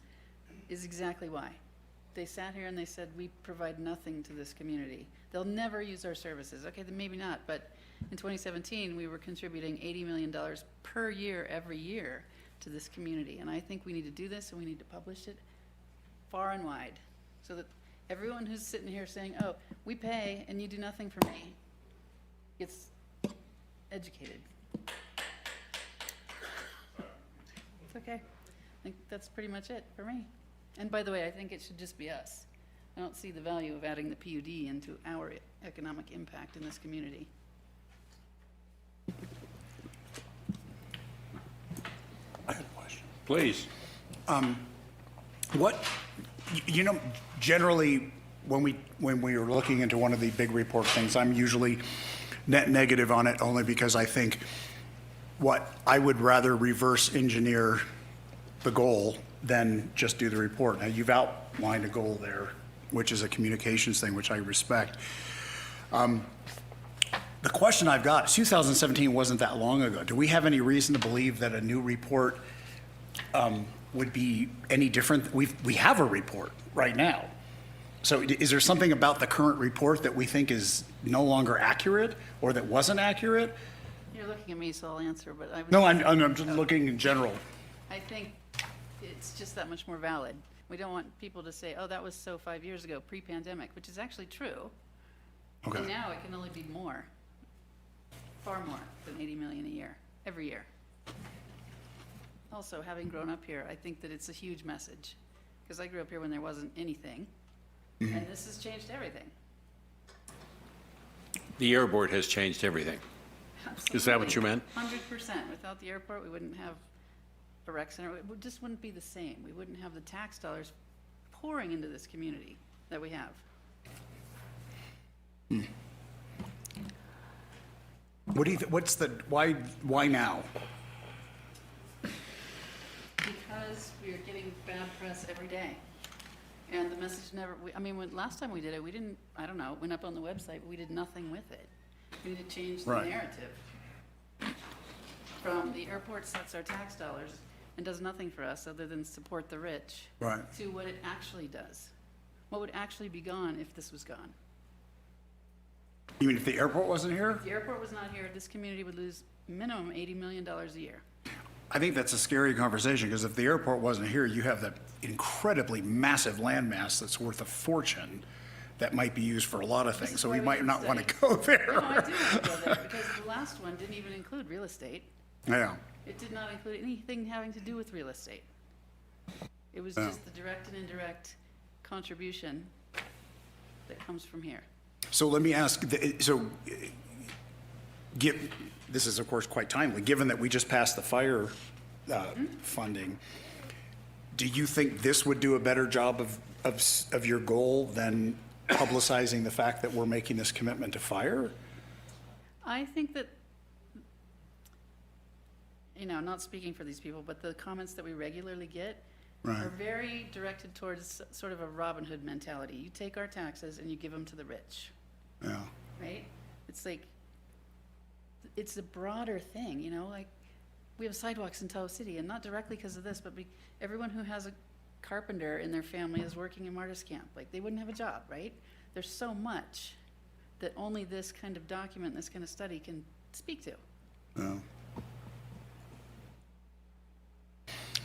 is exactly why. They sat here and they said, we provide nothing to this community. They'll never use our services. Okay, then maybe not, but in 2017, we were contributing $80 million per year, every year, to this community. And I think we need to do this, and we need to publish it far and wide, so that everyone who's sitting here saying, oh, we pay and you do nothing for me, gets educated. It's okay. I think that's pretty much it for me. And by the way, I think it should just be us. I don't see the value of adding the PUD into our economic impact in this community. I had a question. Please. Generally, when we are looking into one of the big report things, I'm usually net negative on it only because I think what I would rather reverse engineer the goal than just do the report. Now, you've outlined a goal there, which is a communications thing, which I respect. The question I've got, 2017 wasn't that long ago. Do we have any reason to believe that a new report would be any different? We have a report right now. So is there something about the current report that we think is no longer accurate or that wasn't accurate? You're looking at me, so I'll answer, but I would. No, I'm just looking in general. I think it's just that much more valid. We don't want people to say, oh, that was so 5 years ago, pre-pandemic, which is actually true. Okay. And now it can only be more, far more than 80 million a year, every year. Also, having grown up here, I think that it's a huge message, because I grew up here when there wasn't anything, and this has changed everything. The airport has changed everything. Is that what you meant? 100%. Without the airport, we wouldn't have a rec center. It just wouldn't be the same. We wouldn't have the tax dollars pouring into this community that we have. What do you? Why now? Because we are getting bad press every day. And the message never, I mean, last time we did it, we didn't, I don't know, it went up on the website, but we did nothing with it. We need to change the Right. narrative. From the airport sets our tax dollars and does nothing for us other than support the rich. Right. To what it actually does. What would actually be gone if this was gone? You mean if the airport wasn't here? If the airport was not here, this community would lose minimum $80 million a year. I think that's a scary conversation, because if the airport wasn't here, you have that incredibly massive landmass that's worth a fortune that might be used for a lot of This things, is so why we we might didn't not want study. to go there. No, I do want to go there, because the last one didn't even include real estate. Yeah, It did not include anything having to do with real estate. It was Yeah. just the direct and indirect contribution that comes from here. so let me ask, this is of course quite timely, given that we just passed the fire funding, do you think this would do a better job of your goal than publicizing the fact that we're making this commitment to fire? I think that, you know, not speaking for these people, but the comments that we regularly get Right. are very directed towards sort of a Robin Hood mentality. You take our taxes and you give them to the rich, Yeah, right? It's like, it's a broader thing, you know, like, we have sidewalks in Tahoe City, and not directly because of this, but everyone who has a carpenter in their family is working in Martyrs Camp. Like, they wouldn't have a job, right? There's so much that only this kind of document, this kind of study can speak to. yeah.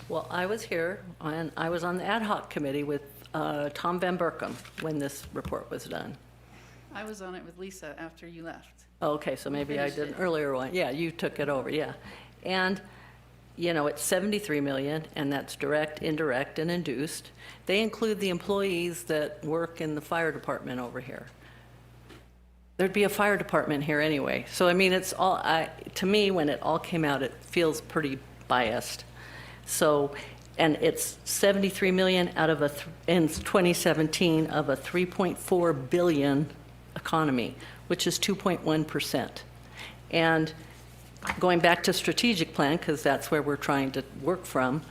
Well, I was here, and I was on the ad hoc committee with Tom Van Berkom when this report was done. I was on it with Lisa after you left. Okay, so maybe I finished did an it. earlier one. Yeah, you took it over, yeah. And, you know, it's 73 million, and that's direct, indirect, and induced. They include the employees that work in the fire department over here. There'd be a fire department here anyway. So, I mean, it's all, to me, when it all came out, it feels pretty biased. So, and it's 73 million out of in 2017 of a 3.4 billion economy, which is 2.1%. And going back to strategic plan, because that's where we're trying to work from,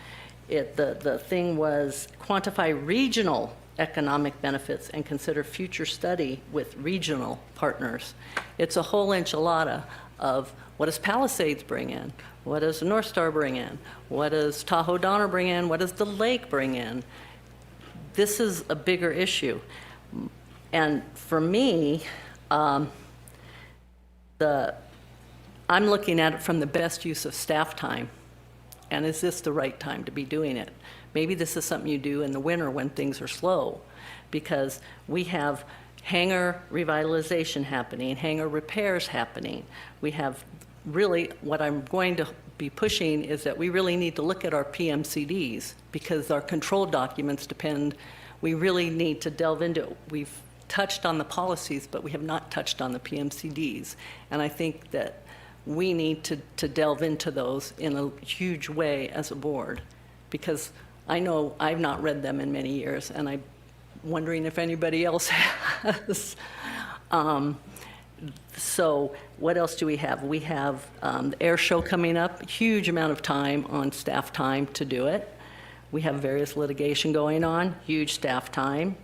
the thing was quantify regional economic benefits and consider future study with regional partners. It's a whole enchilada of what does Palisades bring in? What does North Star bring in? What does Tahoe Donner bring in? What does the lake bring in? This is a bigger issue. And for me, I'm looking at it from the best use of staff time. And is this the right time to be doing it? Maybe this is something you do in the winter when things are slow, because we have hangar revitalization happening, hangar repairs happening. We have really, what I'm going to be pushing is that we really need to look at our PMCDs, because our control documents depend, we really need to delve into it. We've touched on the policies, but we have not touched on the PMCDs. And I think that we need to delve into those in a huge way as a board, because I know I've not read them in many years, and I'm wondering if anybody else has. So what else do we have? We have the air show coming up, huge amount of time on staff time to do it. We have various litigation going on, huge staff time.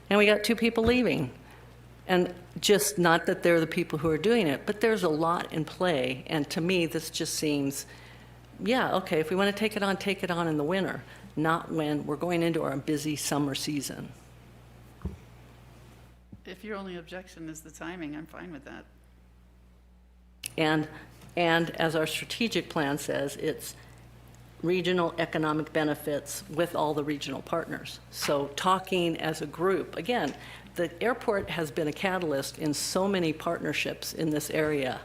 And we got 2 people leaving. And just not that they're the people who are doing it, but there's a lot in play. And to me, this just seems, yeah, okay, if we want to take it on in the winter, not when we're going into our busy summer season. If your only objection is the timing, I'm fine with that. And as our strategic plan says, it's regional economic benefits with all the regional partners. So talking as a group, again, the airport has been a catalyst in so many partnerships in this area.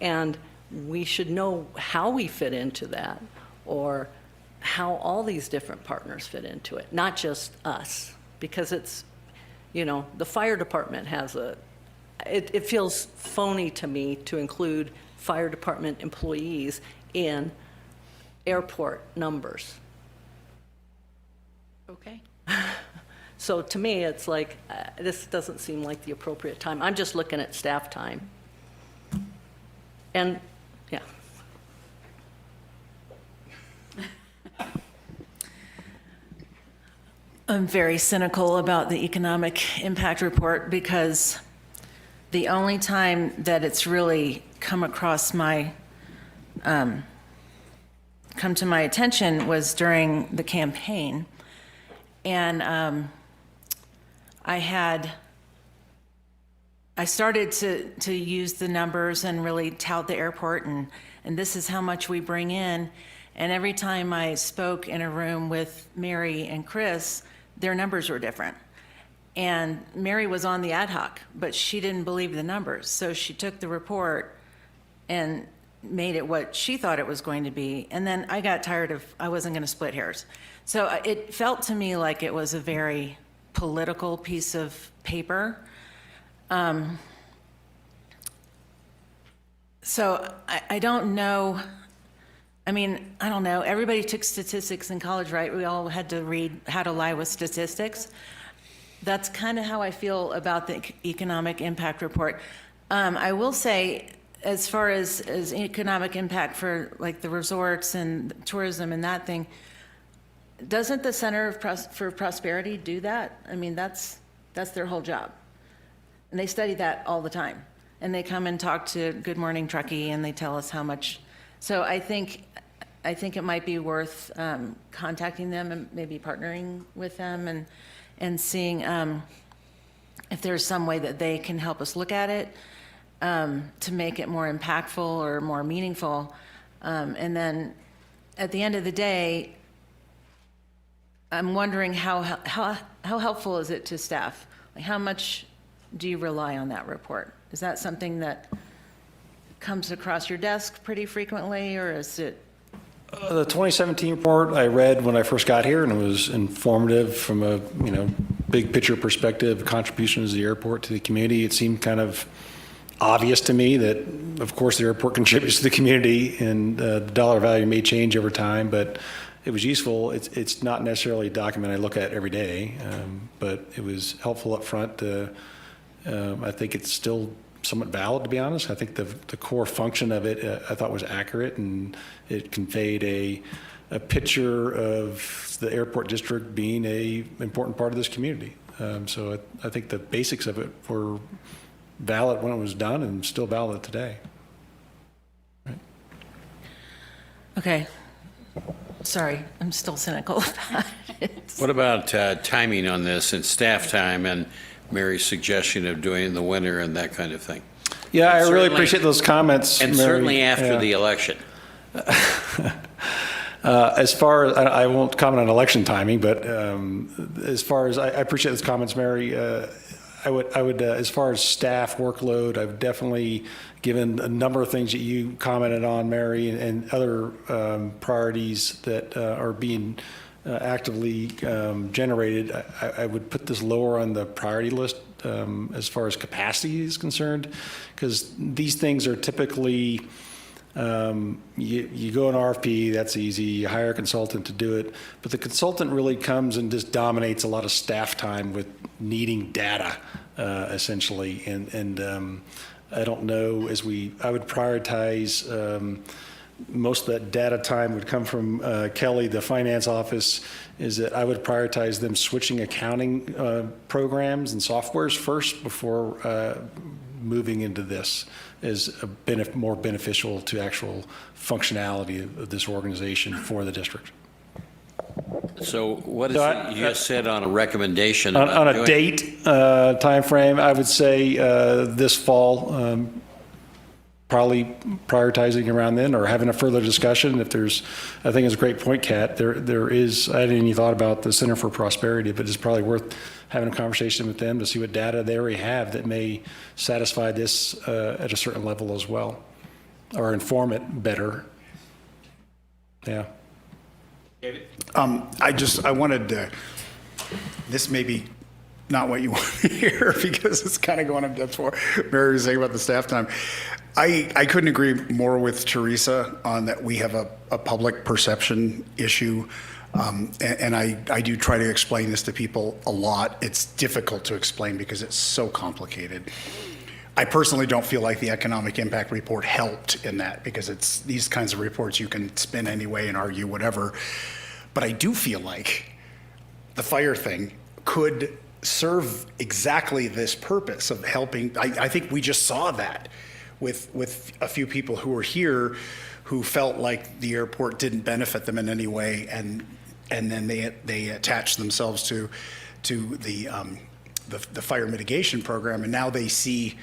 And we should know how we fit into that, or how all these different partners fit into it, not just us. Because it's, you know, the fire department has it feels phony to me to include fire department employees in airport numbers. Okay. So to me, it's like, this doesn't seem like the appropriate time. I'm just looking at staff time. And, yeah. I'm very cynical about the economic impact report because the only time that it's really come across my, come to my attention was during the campaign. And I started to use the numbers and really tout the airport, and this is how much we bring in. And every time I spoke in a room with Mary and Chris, their numbers were different. And Mary was on the ad hoc, but she didn't believe the numbers. So she took the report and made it what she thought it was going to be. And then I got tired of, I wasn't going to split hairs. So it felt to me like it was a very political piece of paper. So I don't know. I mean, I don't know. Everybody took statistics in college, right? We all had to read How to Lie with Statistics. That's kind of how I feel about the economic impact report. I will say, as far as economic impact for like the resorts and tourism and that thing, doesn't the Center for Prosperity do that? I mean, that's their whole job. And they study that all the time. And they come and talk to Good Morning Truckee and they tell us how much. So I think it might be worth contacting them and maybe partnering with them and seeing if there's some way that they can help us look at it to make it more impactful or more meaningful. And then at the end of the day, I'm wondering how helpful is it to staff? Like, how much do you rely on that report? Is that something that comes across your desk pretty frequently, or is it? The 2017 report I read when I first got here, and it was informative from a big picture perspective, contributions of the airport to the community. It seemed kind of obvious to me that, of course, the airport contributes to the community, and the dollar value may change over time, but it was useful. It's not necessarily a document I look at every day, but it was helpful up front. I think it's still somewhat valid, to be honest. I think the core function of it I thought was accurate, and it conveyed a picture of the airport district being a important part of this community. So I think the basics of it were valid when it was done and still valid today. Right. Okay. Sorry, I'm still cynical about it. What about timing on this and staff time and Mary's suggestion of doing it in the winter and that kind of thing? Yeah, I really Certainly- appreciate those comments, And Mary. certainly after Yeah. the election. As far as, I won't comment on election timing, but as far as, I appreciate those comments, Mary. I would, as far as staff workload, I've definitely given a number of things that you commented on, Mary, and other priorities that are being actively generated. I would put this lower on the priority list as far as capacity is concerned, because these things are typically, you go an RFP, that's easy, you hire a consultant to do it, but the consultant really comes and just dominates a lot of staff time with needing data, essentially, and I don't know, I would prioritize, most of that data time would come from Kelly, the finance office, is that I would prioritize them switching accounting programs and softwares first before moving into this as more beneficial to actual functionality of this organization for the district. So what is it you just said on a recommendation? On about a doing- date timeframe, I would say this fall, probably prioritizing around then, or having a further discussion. If there's, I think it's a great point, Kat. There is, I hadn't even thought about the Center for Prosperity, but it's probably worth having a conversation with them to see what data they already have that may satisfy this at a certain level as well, or inform it better. Yeah. I wanted to, this may be not what you want to hear because it's kind of going up depth for Mary was saying about the staff time. I couldn't agree more with Teresa on that we have a public perception issue. And I do try to explain this to people a lot. It's difficult to explain because it's so complicated. I personally don't feel like the economic impact report helped in that, because it's these kinds of reports you can spin anyway and argue whatever. But I do feel like the fire thing could serve exactly this purpose of helping. I think we just saw that with a few people who were here who felt like the airport didn't benefit them in any way, and then they attached themselves to the fire mitigation program, and now they see,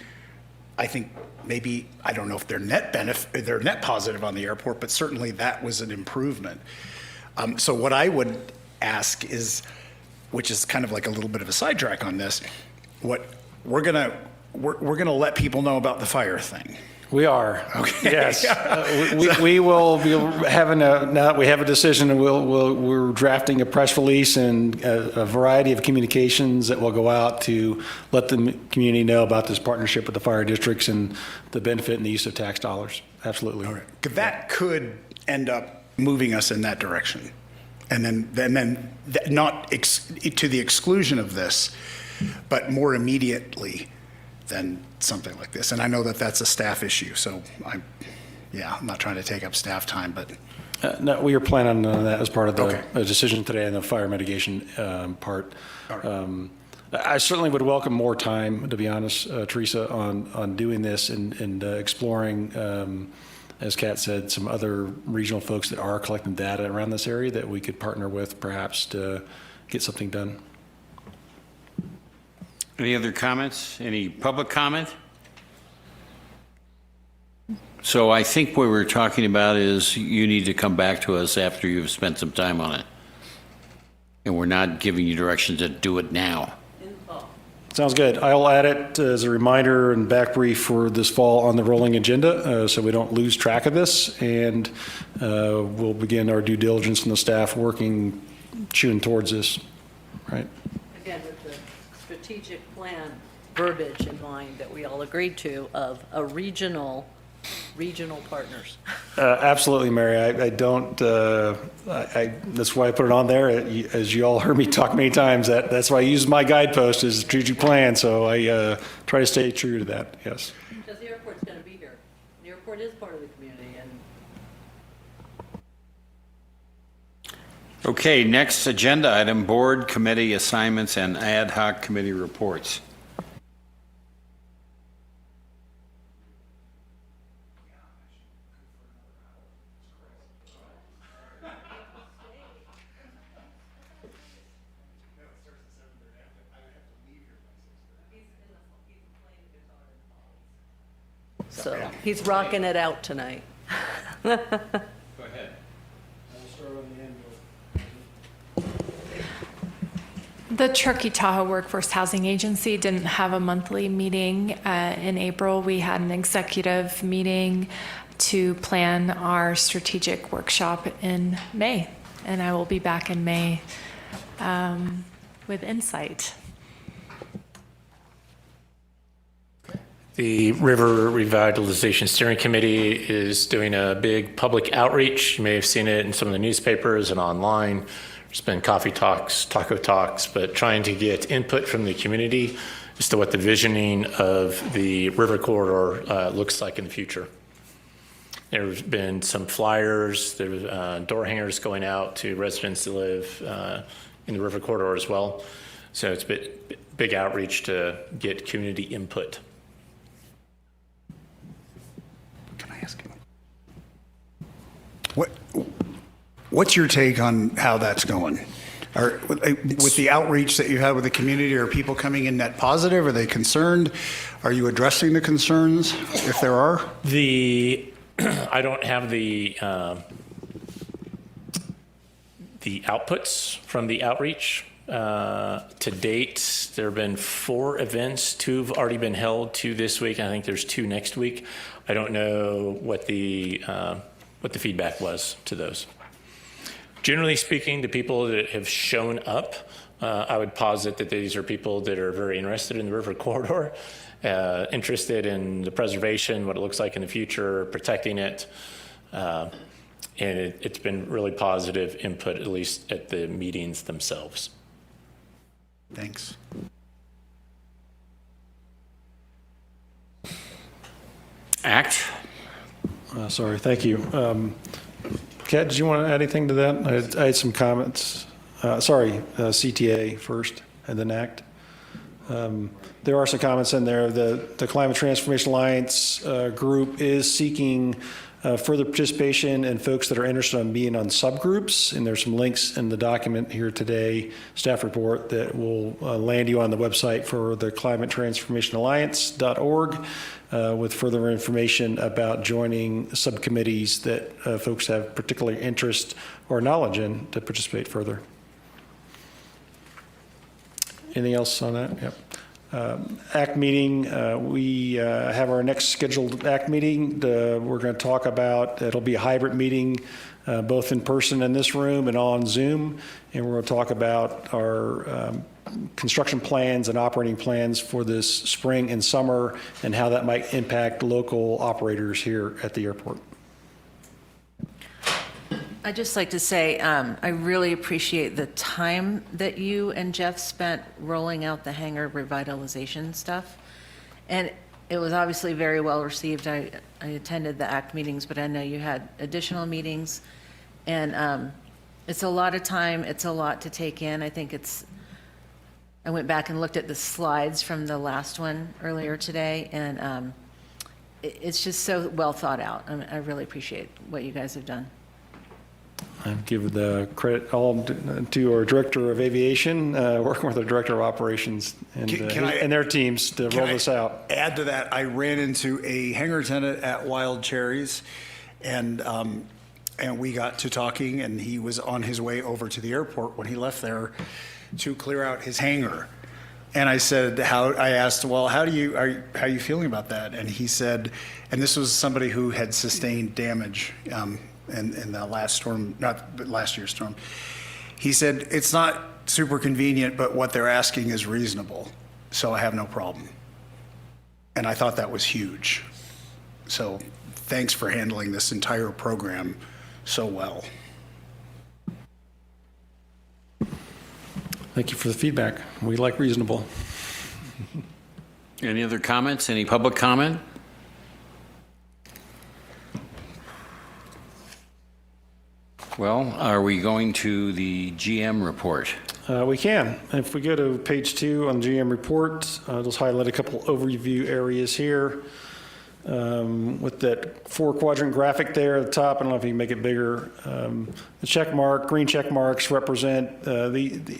I think maybe, I don't know if they're net positive on the airport, but certainly that was an improvement. So what I would ask is, which is kind of like a little bit of a sidetrack on this, what we're gonna let people know about the fire thing. We are. Okay. Yes. We will be having now we have a decision, and we're drafting a press release and a variety of communications that will go out to let the community know about this partnership with the fire districts and the benefit and the use of tax dollars. Absolutely. All right. That could end up moving us in that direction. And then not to the exclusion of this, but more immediately than something like this. And I know that that's a staff issue, so I'm not trying to take up staff time, but. No, we are planning on that as part of the Okay. decision today in the fire mitigation part. All right. I certainly would welcome more time, to be honest, Teresa, on doing this and exploring, as Kat said, some other regional folks that are collecting data around this area that we could partner with perhaps to get something done. Any other comments? Any public comment? So I think what we're talking about is you need to come back to us after you've spent some time on it. And we're not giving you direction to do it now. Sounds good. I'll add it as a reminder and back brief for this fall on the rolling agenda, so we don't lose track of this. And we'll begin our due diligence from the staff chewing towards this, right? Again, with the strategic plan verbiage in mind that we all agreed to of a regional partners. Absolutely, Mary. I don't, that's why I put it on there. As you all heard me talk many times, that's why I use my guidepost as a strategic plan. So I try to stay true to that, yes. Because the airport's going to be here. The airport is part of the community, and Okay, next agenda item, board committee assignments and ad hoc committee reports. so he's rocking it out tonight. Go ahead. The Truckee Tahoe Workforce Housing Agency didn't have a monthly meeting in April. We had an executive meeting to plan our strategic workshop in May, and I will be back in May with insight. The River Revitalization Steering Committee is doing a big public outreach. You may have seen it in some of the newspapers and online. There's been coffee talks, taco talks, but trying to get input from the community as to what the visioning of the river corridor looks like in the future. There's been some flyers, there's door hangers going out to residents that live in the river corridor as well. So it's a big outreach to get community input. What's your take on how that's going? With the outreach that you have with the community, are people coming in net positive? Are they concerned? Are you addressing the concerns, if there are? I don't have the outputs from the outreach. To date, there have been 4 events. 2 have already been held, 2 this week. I think there's 2 next week. I don't know what the feedback was to those. Generally speaking, the people that have shown up, I would posit that these are people that are very interested in the river corridor, interested in the preservation, what it looks like in the future, protecting it. And it's been really positive input, at least at the meetings themselves. Thanks. Act. Sorry, thank you. Kat, did you want to add anything to that? I had some comments CTA first and then ACT. There are some comments in there. The Climate Transformation Alliance group is seeking further participation and folks that are interested in being on subgroups. And there's some links in the document here today, staff report, that will land you on the website for the climatetransformationalliance.org with further information about joining subcommittees that folks have particular interest or knowledge in to participate further. Anything else on that? Yep. ACT meeting, we have our next scheduled ACT meeting. We're going to talk about, it'll be a hybrid meeting, both in person in this room and on Zoom. And we're going to talk about our construction plans and operating plans for this spring and summer and how that might impact local operators here at the airport. I'd just like to say, I really appreciate the time that you and Jeff spent rolling out the hangar revitalization stuff. And it was obviously very well received. I attended the ACT meetings, but I know you had additional meetings. And it's a lot of time. It's a lot to take in. I think I went back and looked at the slides from the last one earlier today, and it's just so well thought out. I really appreciate what you guys have done. I give the credit all to our Director of Aviation, working with our Director of Operations and their teams to roll this out. Add to that, I ran into a hangar attendant at Wild Cherries, and we got to talking, and he was on his way over to the airport when he left there to clear out his hangar. And I said, I asked, well, how are you feeling about that? And he said, and this was somebody who had sustained damage in the last storm, not last year's storm. He said, it's not super convenient, but what they're asking is reasonable, so I have no problem. And I thought that was huge. So thanks for handling this entire program so well. Thank you for the feedback. We like reasonable. Any other comments? Any public comment? Well, are we going to the GM report? We can. If we go to page 2 on GM report, I'll just highlight a couple overview areas here. With that 4-quadrant graphic there at the top, I don't know if you can make it bigger. The check mark, green check marks represent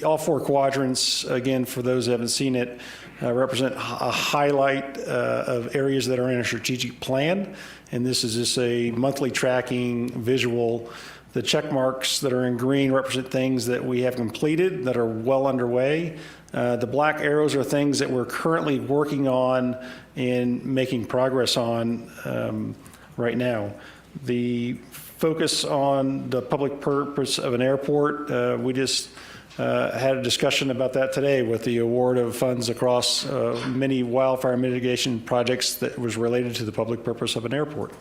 all 4 quadrants. Again, for those who haven't seen it, represent a highlight of areas that are in a strategic plan. And this is just a monthly tracking visual. The check marks that are in green represent things that we have completed that are well underway. The black arrows are things that we're currently working on and making progress on right now. The focus on the public purpose of an airport, we just had a discussion about that today with the award of funds across many wildfire mitigation projects that was related to the public purpose of an airport.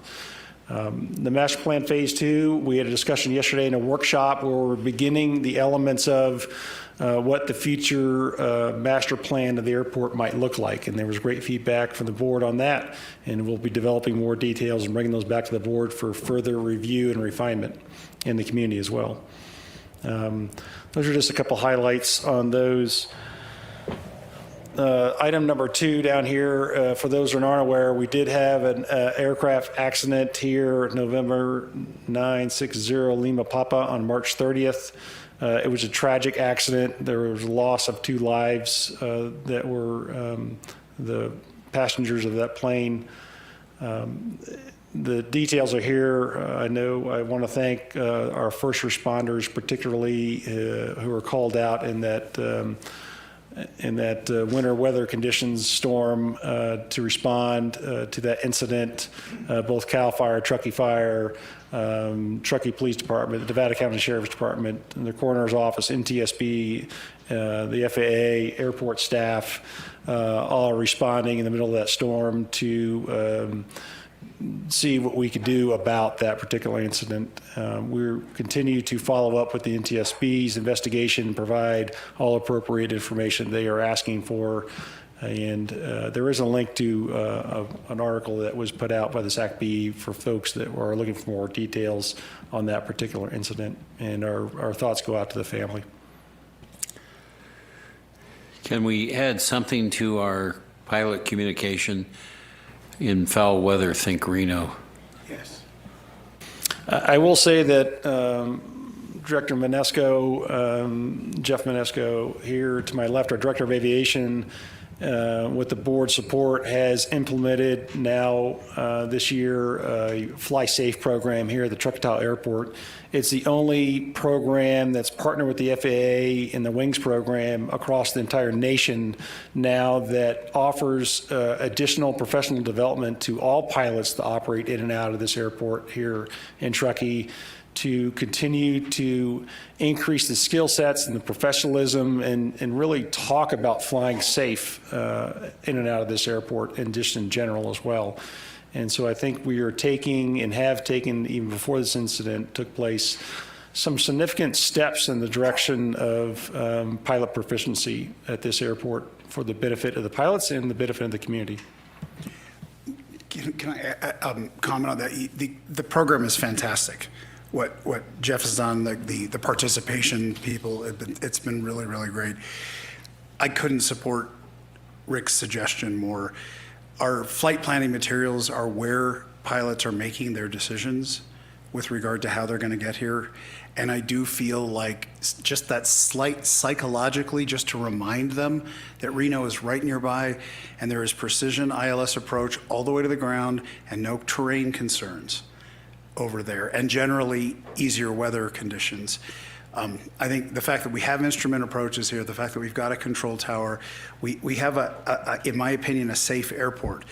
The master plan phase 2, we had a discussion yesterday in a workshop where we're beginning the elements of what the future master plan of the airport might look like. And there was great feedback from the board on that. And we'll be developing more details and bringing those back to the board for further review and refinement in the community as well. Those are just a couple highlights on those. Item number 2 down here, for those who aren't aware, we did have an aircraft accident here, November 960 Lima Papa on March 30th. It was a tragic accident. There was a loss of 2 lives that were the passengers of that plane. The details are here. I want to thank our first responders, particularly who were called out in that winter weather conditions storm to respond to that incident. Both CAL FIRE, Truckee Fire, Truckee Police Department, the Nevada County Sheriff's Department, and the Coroner's Office, NTSB, the FAA, airport staff, all responding in the middle of that storm to see what we could do about that particular incident. We continue to follow up with the NTSB's investigation and provide all appropriate information they are asking for. And there is a link to an article that was put out by the SACB for folks that are looking for more details on that particular incident. And our thoughts go out to the family. Can we add something to our pilot communication? In foul weather, think Reno. Yes. I will say that Director Minesco, Jeff Minesco, here to my left, our Director of Aviation, with the board support, has implemented now this year a Fly Safe program here at the Truckee Tahoe Airport. It's the only program that's partnered with the FAA in the Wings program across the entire nation now that offers additional professional development to all pilots to operate in and out of this airport here in Truckee, to continue to increase the skill sets and the professionalism and really talk about flying safe in and out of this airport and just in general as well. And so I think we are taking and have taken, even before this incident took place, some significant steps in the direction of pilot proficiency at this airport for the benefit of the pilots and the benefit of the community. Can I comment on that? The program is fantastic. What Jeff has done, the participation people, it's been really, really great. I couldn't support Rick's suggestion more. Our flight planning materials are where pilots are making their decisions with regard to how they're going to get here. And I do feel like just that slight psychologically, just to remind them that Reno is right nearby and there is precision ILS approach all the way to the ground and no terrain concerns over there, and generally easier weather conditions. I think the fact that we have instrument approaches here, the fact that we've got a control tower, we have in my opinion, a safe airport,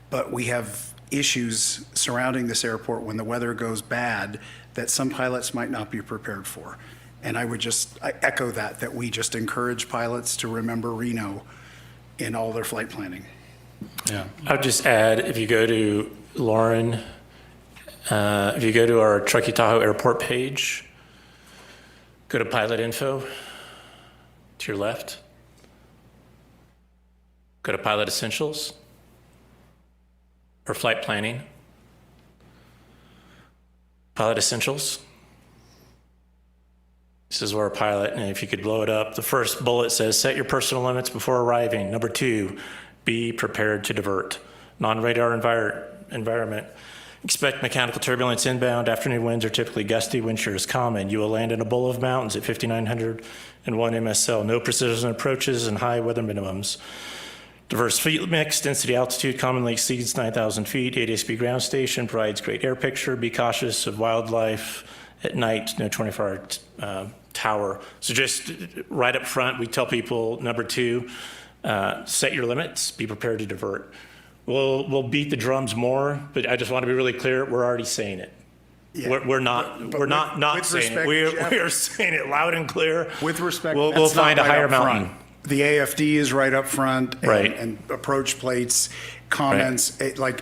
but we have issues surrounding this airport when the weather goes bad that some pilots might not be prepared for. And I echo that we just encourage pilots to remember Reno in all their flight planning. Yeah. I would just add, if you go to Lauren, if you go to our Truckee Tahoe Airport page, go to pilot info to your left, go to pilot essentials or flight planning, pilot essentials. This is where a pilot, and if you could blow it up, the first bullet says, set your personal limits before arriving. Number 2, be prepared to divert. Non-radar environment. Expect mechanical turbulence inbound. Afternoon winds are typically gusty. Wind shear is common. You will land in a bowl of mountains at 5,901 MSL. No precision approaches and high weather minimums. Diverse fleet mix. Density altitude commonly exceeds 9,000 feet. ADSB ground station provides great air picture. Be cautious of wildlife at night. No 24-hour tower. So just right up front, we tell people, number 2, set your limits. Be prepared to divert. We'll beat the drums more, but I just want to be really clear. We're already saying it. Yeah. We're not saying it. We are saying it loud and clear. With respect, we'll find a higher mountain. The AFD is right up front, and, right, and approach plates, comments. Right.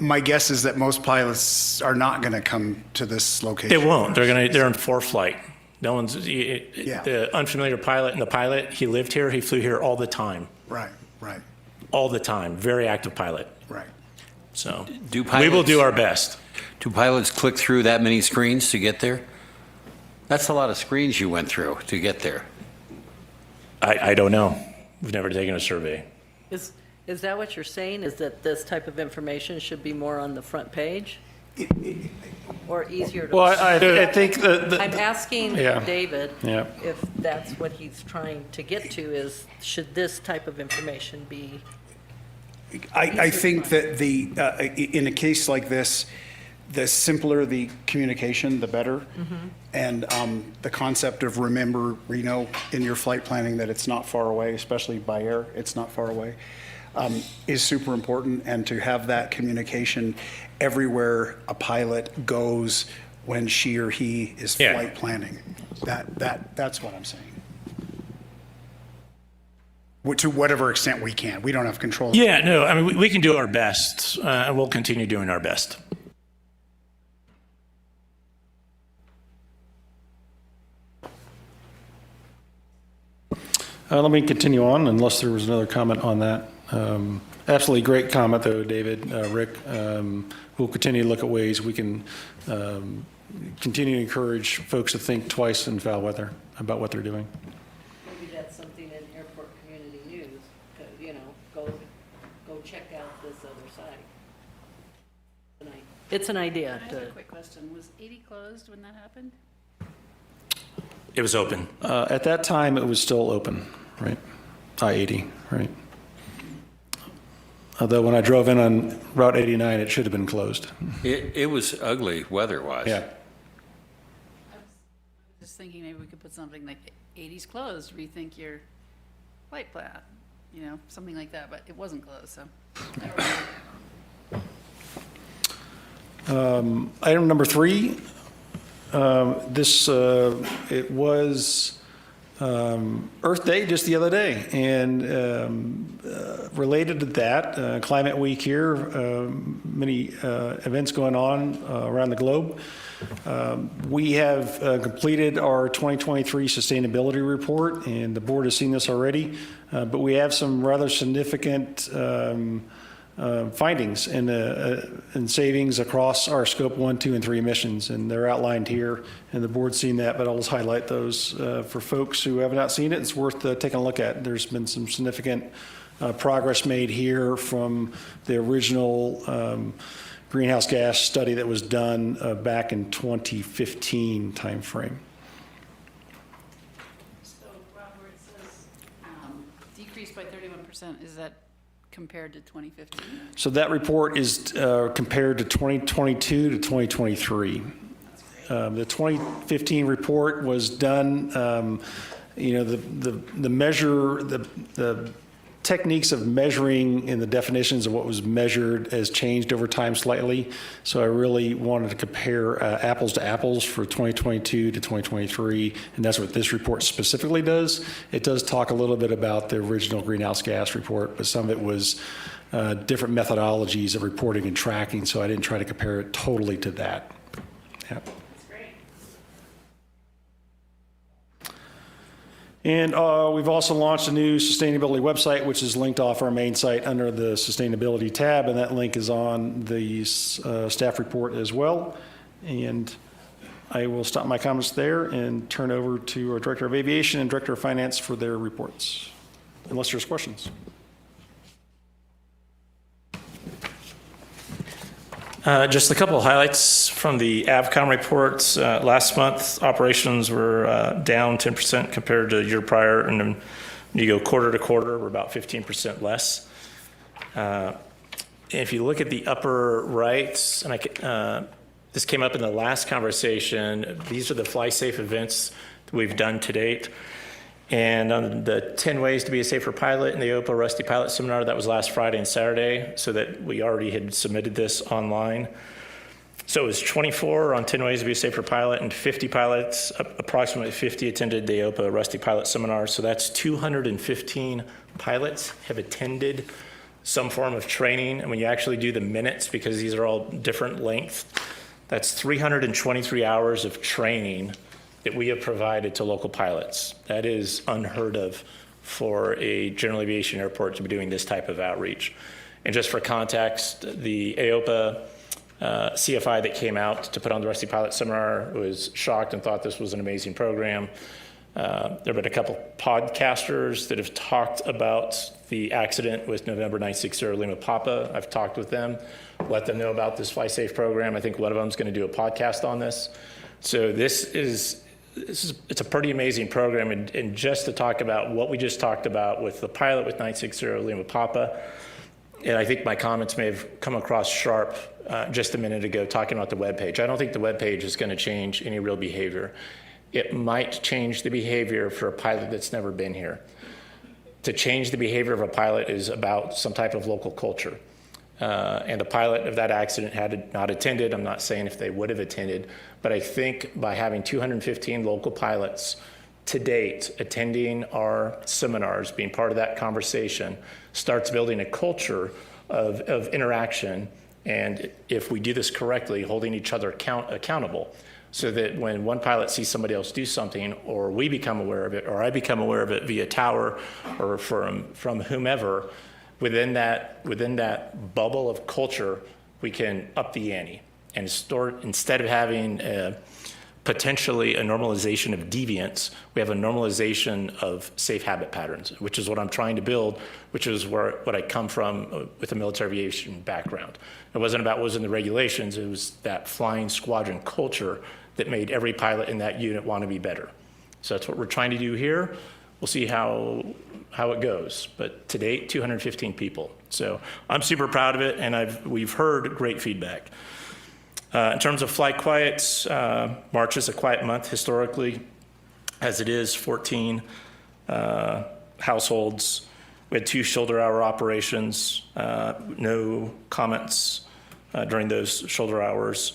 My guess is that most pilots are not going to come to this location. They won't. They're in flight. No one's the unfamiliar pilot and the pilot. He lived here. He flew here all the time. Right. All the time. Very active pilot. Right. So we will do our best. Do pilots click through that many screens to get there? That's a lot of screens you went through to get there. I don't know. We've never taken a survey. Is that what you're saying, is that this type of information should be more on the front page? Or easier to... Well, I think I'm asking David if that's what he's trying to get to, is should this type of information be... I think that in a case like this, the simpler the communication, the better. Mm-hmm. And the concept of remember Reno in your flight planning, that it's not far away, especially by air, it's not far away, is super important. And to have that communication everywhere a pilot goes when she or he is flight planning, that's what I'm saying. To whatever extent we can. We don't have control. Yeah, no, I mean, we can do our best, and we'll continue doing our best. Let me continue on, unless there was another comment on that. Absolutely great comment, though, David, Rick. We'll continue to look at ways we can continue to encourage folks to think twice in foul weather about what they're doing. Maybe that get something in Airport Community News, you know, go check out this other site. It's an idea. I have a quick question. Was 80 closed when that happened? It was open. At that time, it was still open, right? I-80, right? Although when I drove in on Route 89, it should have been closed. It was ugly weather-wise. Yeah. I was just thinking maybe we could put something like 80's closed, rethink your flight plan, you know, something like that, but it wasn't closed, so. I don't know. Item number 3, it was Earth Day just the other day, and related to that, Climate Week here, many events going on around the globe. We have completed our 2023 sustainability report, and the board has seen this already, but we have some rather significant findings and savings across our scope 1, 2, and 3 emissions, and they're outlined here, and the board's seen that, but I'll just highlight those for folks who have not seen it. It's worth taking a look at. There's been some significant progress made here from the original greenhouse gas study that was done back in 2015 timeframe. So, Robert, it says decreased by 31%. Is that compared to 2015? So that report is compared to 2022 to 2023. The 2015 report was done, you know, the techniques of measuring and the definitions of what was measured has changed over time slightly. So I really wanted to compare apples to apples for 2022 to 2023, and that's what this report specifically does. It does talk a little bit about the original greenhouse gas report, but some of it was different methodologies of reporting and tracking, so I didn't try to compare it totally to that. Yeah. And we've also launched a new sustainability website, which is linked off our main site under the sustainability tab, and that link is on the staff report as well. And I will stop my comments there and turn over to our Director of Aviation and Director of Finance for their reports, unless there's questions. Just a couple of highlights from the AVCOM reports. Last month, operations were down 10% compared to the year prior, and then when you go quarter to quarter, we're about 15% less. If you look at the upper right, and this came up in the last conversation, these are the Fly Safe events that we've done to date. And on the 10 Ways to be a Safer Pilot and the OPA Rusty Pilot Seminar, that was last Friday and Saturday, so that we already had submitted this online. So it was 24 on 10 Ways to be a Safer Pilot, and 50 pilots, approximately 50 attended the OPA Rusty Pilot Seminar. So that's 215 pilots have attended some form of training. And when you actually do the minutes, because these are all different lengths, that's 323 hours of training that we have provided to local pilots. That is unheard of for a general aviation airport to be doing this type of outreach. And just for context, the AOPA CFI that came out to put on the Rusty Pilot Seminar was shocked and thought this was an amazing program. There have been a couple podcasters that have talked about the accident with November 960 Lima Papa. I've talked with them, let them know about this Fly Safe program. I think one of them is going to do a podcast on this. So it's a pretty amazing program, and just to talk about what we just talked about with the pilot with 960 Lima Papa, and I think my comments may have come across sharp just a minute ago talking about the webpage. I don't think the webpage is going to change any real behavior. It might change the behavior for a pilot that's never been here. To change the behavior of a pilot is about some type of local culture. And the pilot of that accident had not attended. I'm not saying if they would have attended, but I think by having 215 local pilots to date attending our seminars, being part of that conversation, starts building a culture of interaction. And if we do this correctly, holding each other accountable, so that when one pilot sees somebody else do something, or we become aware of it, or I become aware of it via tower or from whomever, within that bubble of culture, we can up the ante and instead of having potentially a normalization of deviance, we have a normalization of safe habit patterns, which is what I'm trying to build, which is what I come from with a military aviation background. It wasn't about what was in the regulations, it was that flying squadron culture that made every pilot in that unit want to be better. So that's what we're trying to do here. We'll see how it goes. But to date, 215 people. So I'm super proud of it, and we've heard great feedback. In terms of flight quiets, March is a quiet month historically, as it is 14 households. We had 2 shoulder hour operations, no comments during those shoulder hours.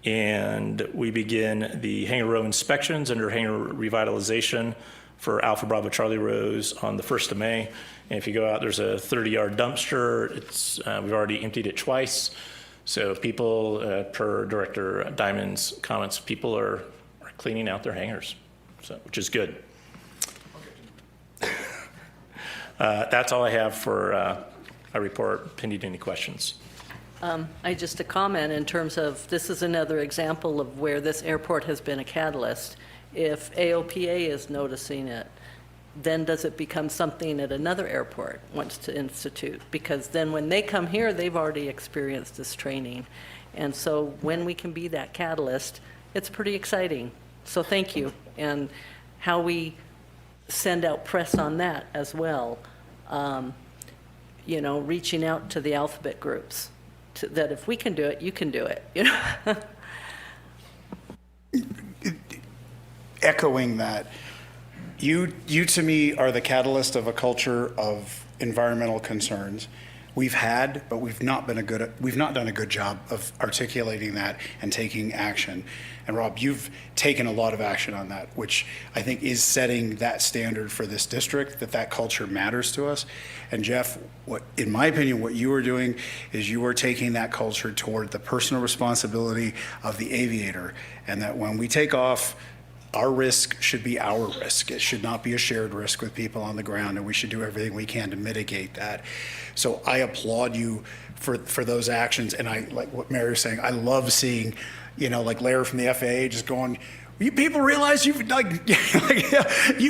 And we begin the hangar row inspections under hangar revitalization for Alpha Bravo Charlie Rose on the 1st of May. And if you go out, there's a 30-yard dumpster. We've already emptied it twice. So people, per Director Diamond's comments, people are cleaning out their hangars, so, which is good. That's all I have for a report, pending any questions. Just a comment in terms of, this is another example of where this airport has been a catalyst. If AOPA is noticing it, then does it become something that another airport wants to institute? Because then when they come here, they've already experienced this training. And so when we can be that catalyst, it's pretty exciting. So thank you. And how we send out press on that as well, you know, reaching out to the alphabet groups, that if we can do it, you can do it, you know? Echoing that, you to me are the catalyst of a culture of environmental concerns. We've had, but we've not done a good job of articulating that and taking action. And Rob, you've taken a lot of action on that, which I think is setting that standard for this district, that culture matters to us. And Jeff, in my opinion, what you are doing is you are taking that culture toward the personal responsibility of the aviator, and that when we take off, our risk should be our risk. It should not be a shared risk with people on the ground, and we should do everything we can to mitigate that. So I applaud you for those actions, and I, like what Mary was saying, I love seeing, you know, like Larry from the FAA just going, you people realize you've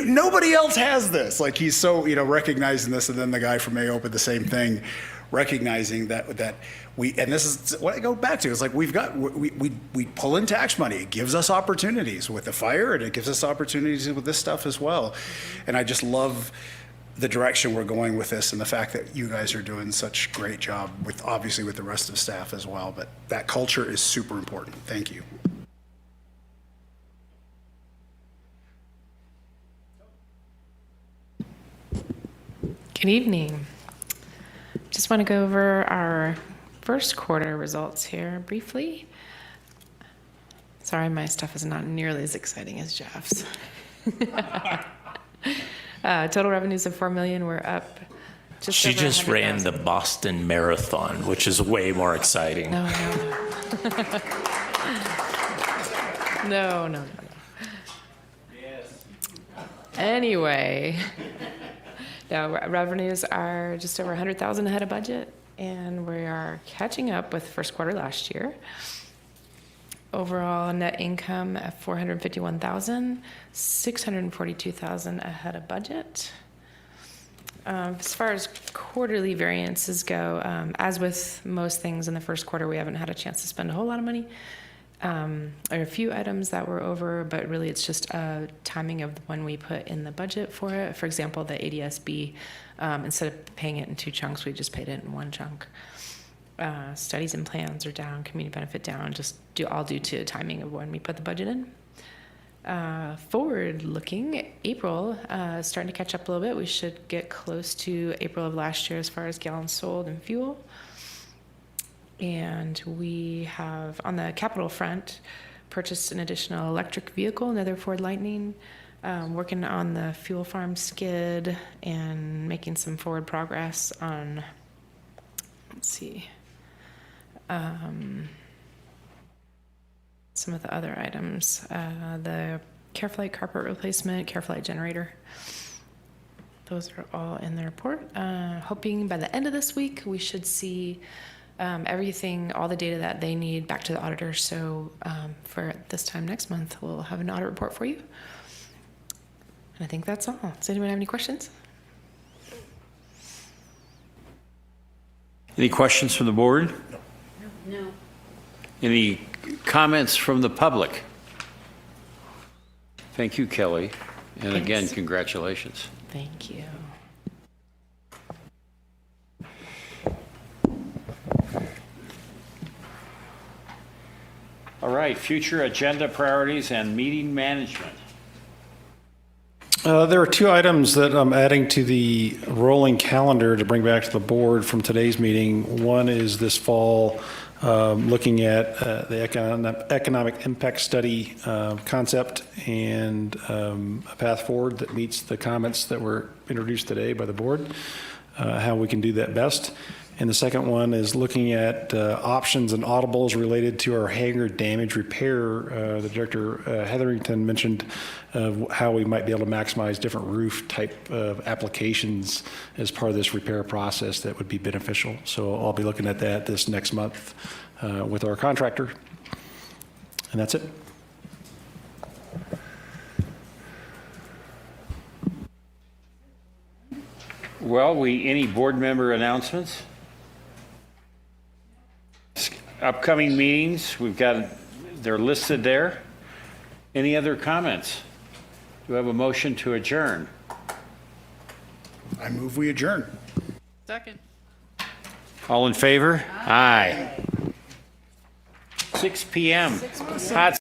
nobody else has this. Like, he's so, you know, recognizing this, and then the guy from AOPA, the same thing, recognizing that we, and this is what I go back to, is like we pull in tax money. It gives us opportunities with the fire, and it gives us opportunities with this stuff as well. And I just love the direction we're going with this, and the fact that you guys are doing such a great job with, obviously, with the rest of the staff as well. But that culture is super important. Thank you. Good evening. Just want to go over our first quarter results here briefly. Sorry, my stuff is not nearly as exciting as Jeff's. Total revenues of $4 million. We're up just She over just ran 100,000. the Boston Marathon, which is way more exciting. No. No. Anyway, now revenues are just over 100,000 ahead of budget, and we are catching up with first quarter last year. Overall net income at 451,000, 642,000 ahead of budget. As far as quarterly variances go, as with most things in the first quarter, we haven't had a chance to spend a whole lot of money. There are a few items that were over, but really it's just a timing of when we put in the budget for it. For example, the ADSB, instead of paying it in 2 chunks, we just paid it in 1 chunk. Studies and plans are down, community benefit down, just all due to timing of when we put the budget in. Forward looking, April is starting to catch up a little bit. We should get close to April of last year as far as gallons sold and fuel. And we have, on the capital front, purchased an additional electric vehicle, another Ford Lightning, working on the fuel farm skid and making some forward progress on, let's see, some of the other items. The CareFlight carpet replacement, CareFlight generator. Those are all in the report. Hoping by the end of this week we should see everything, all the data that they need back to the auditor. So for this time next month, we'll have an audit report for you. And I think that's all. Does anyone have any questions? Any questions from the board? No. Any comments from the public? Thank you, Kelly. And again, Thanks. congratulations. Thank you. All right, future agenda priorities and meeting management. There are two items that I'm adding to the rolling calendar to bring back to the board from today's meeting. One is this fall, looking at the economic impact study concept and a path forward that meets the comments that were introduced today by the board, how we can do that best. And the second one is looking at options and audibles related to our hangar damage repair. The Director Hetherington mentioned how we might be able to maximize different roof type of applications as part of this repair process that would be beneficial. So I'll be looking at that this next month with our contractor. And that's it. Well, any board member announcements? Upcoming meetings, they're listed there. Any other comments? Do we have a motion to adjourn? I move we adjourn. Second. All in favor? Aye. 6 p.m. Hot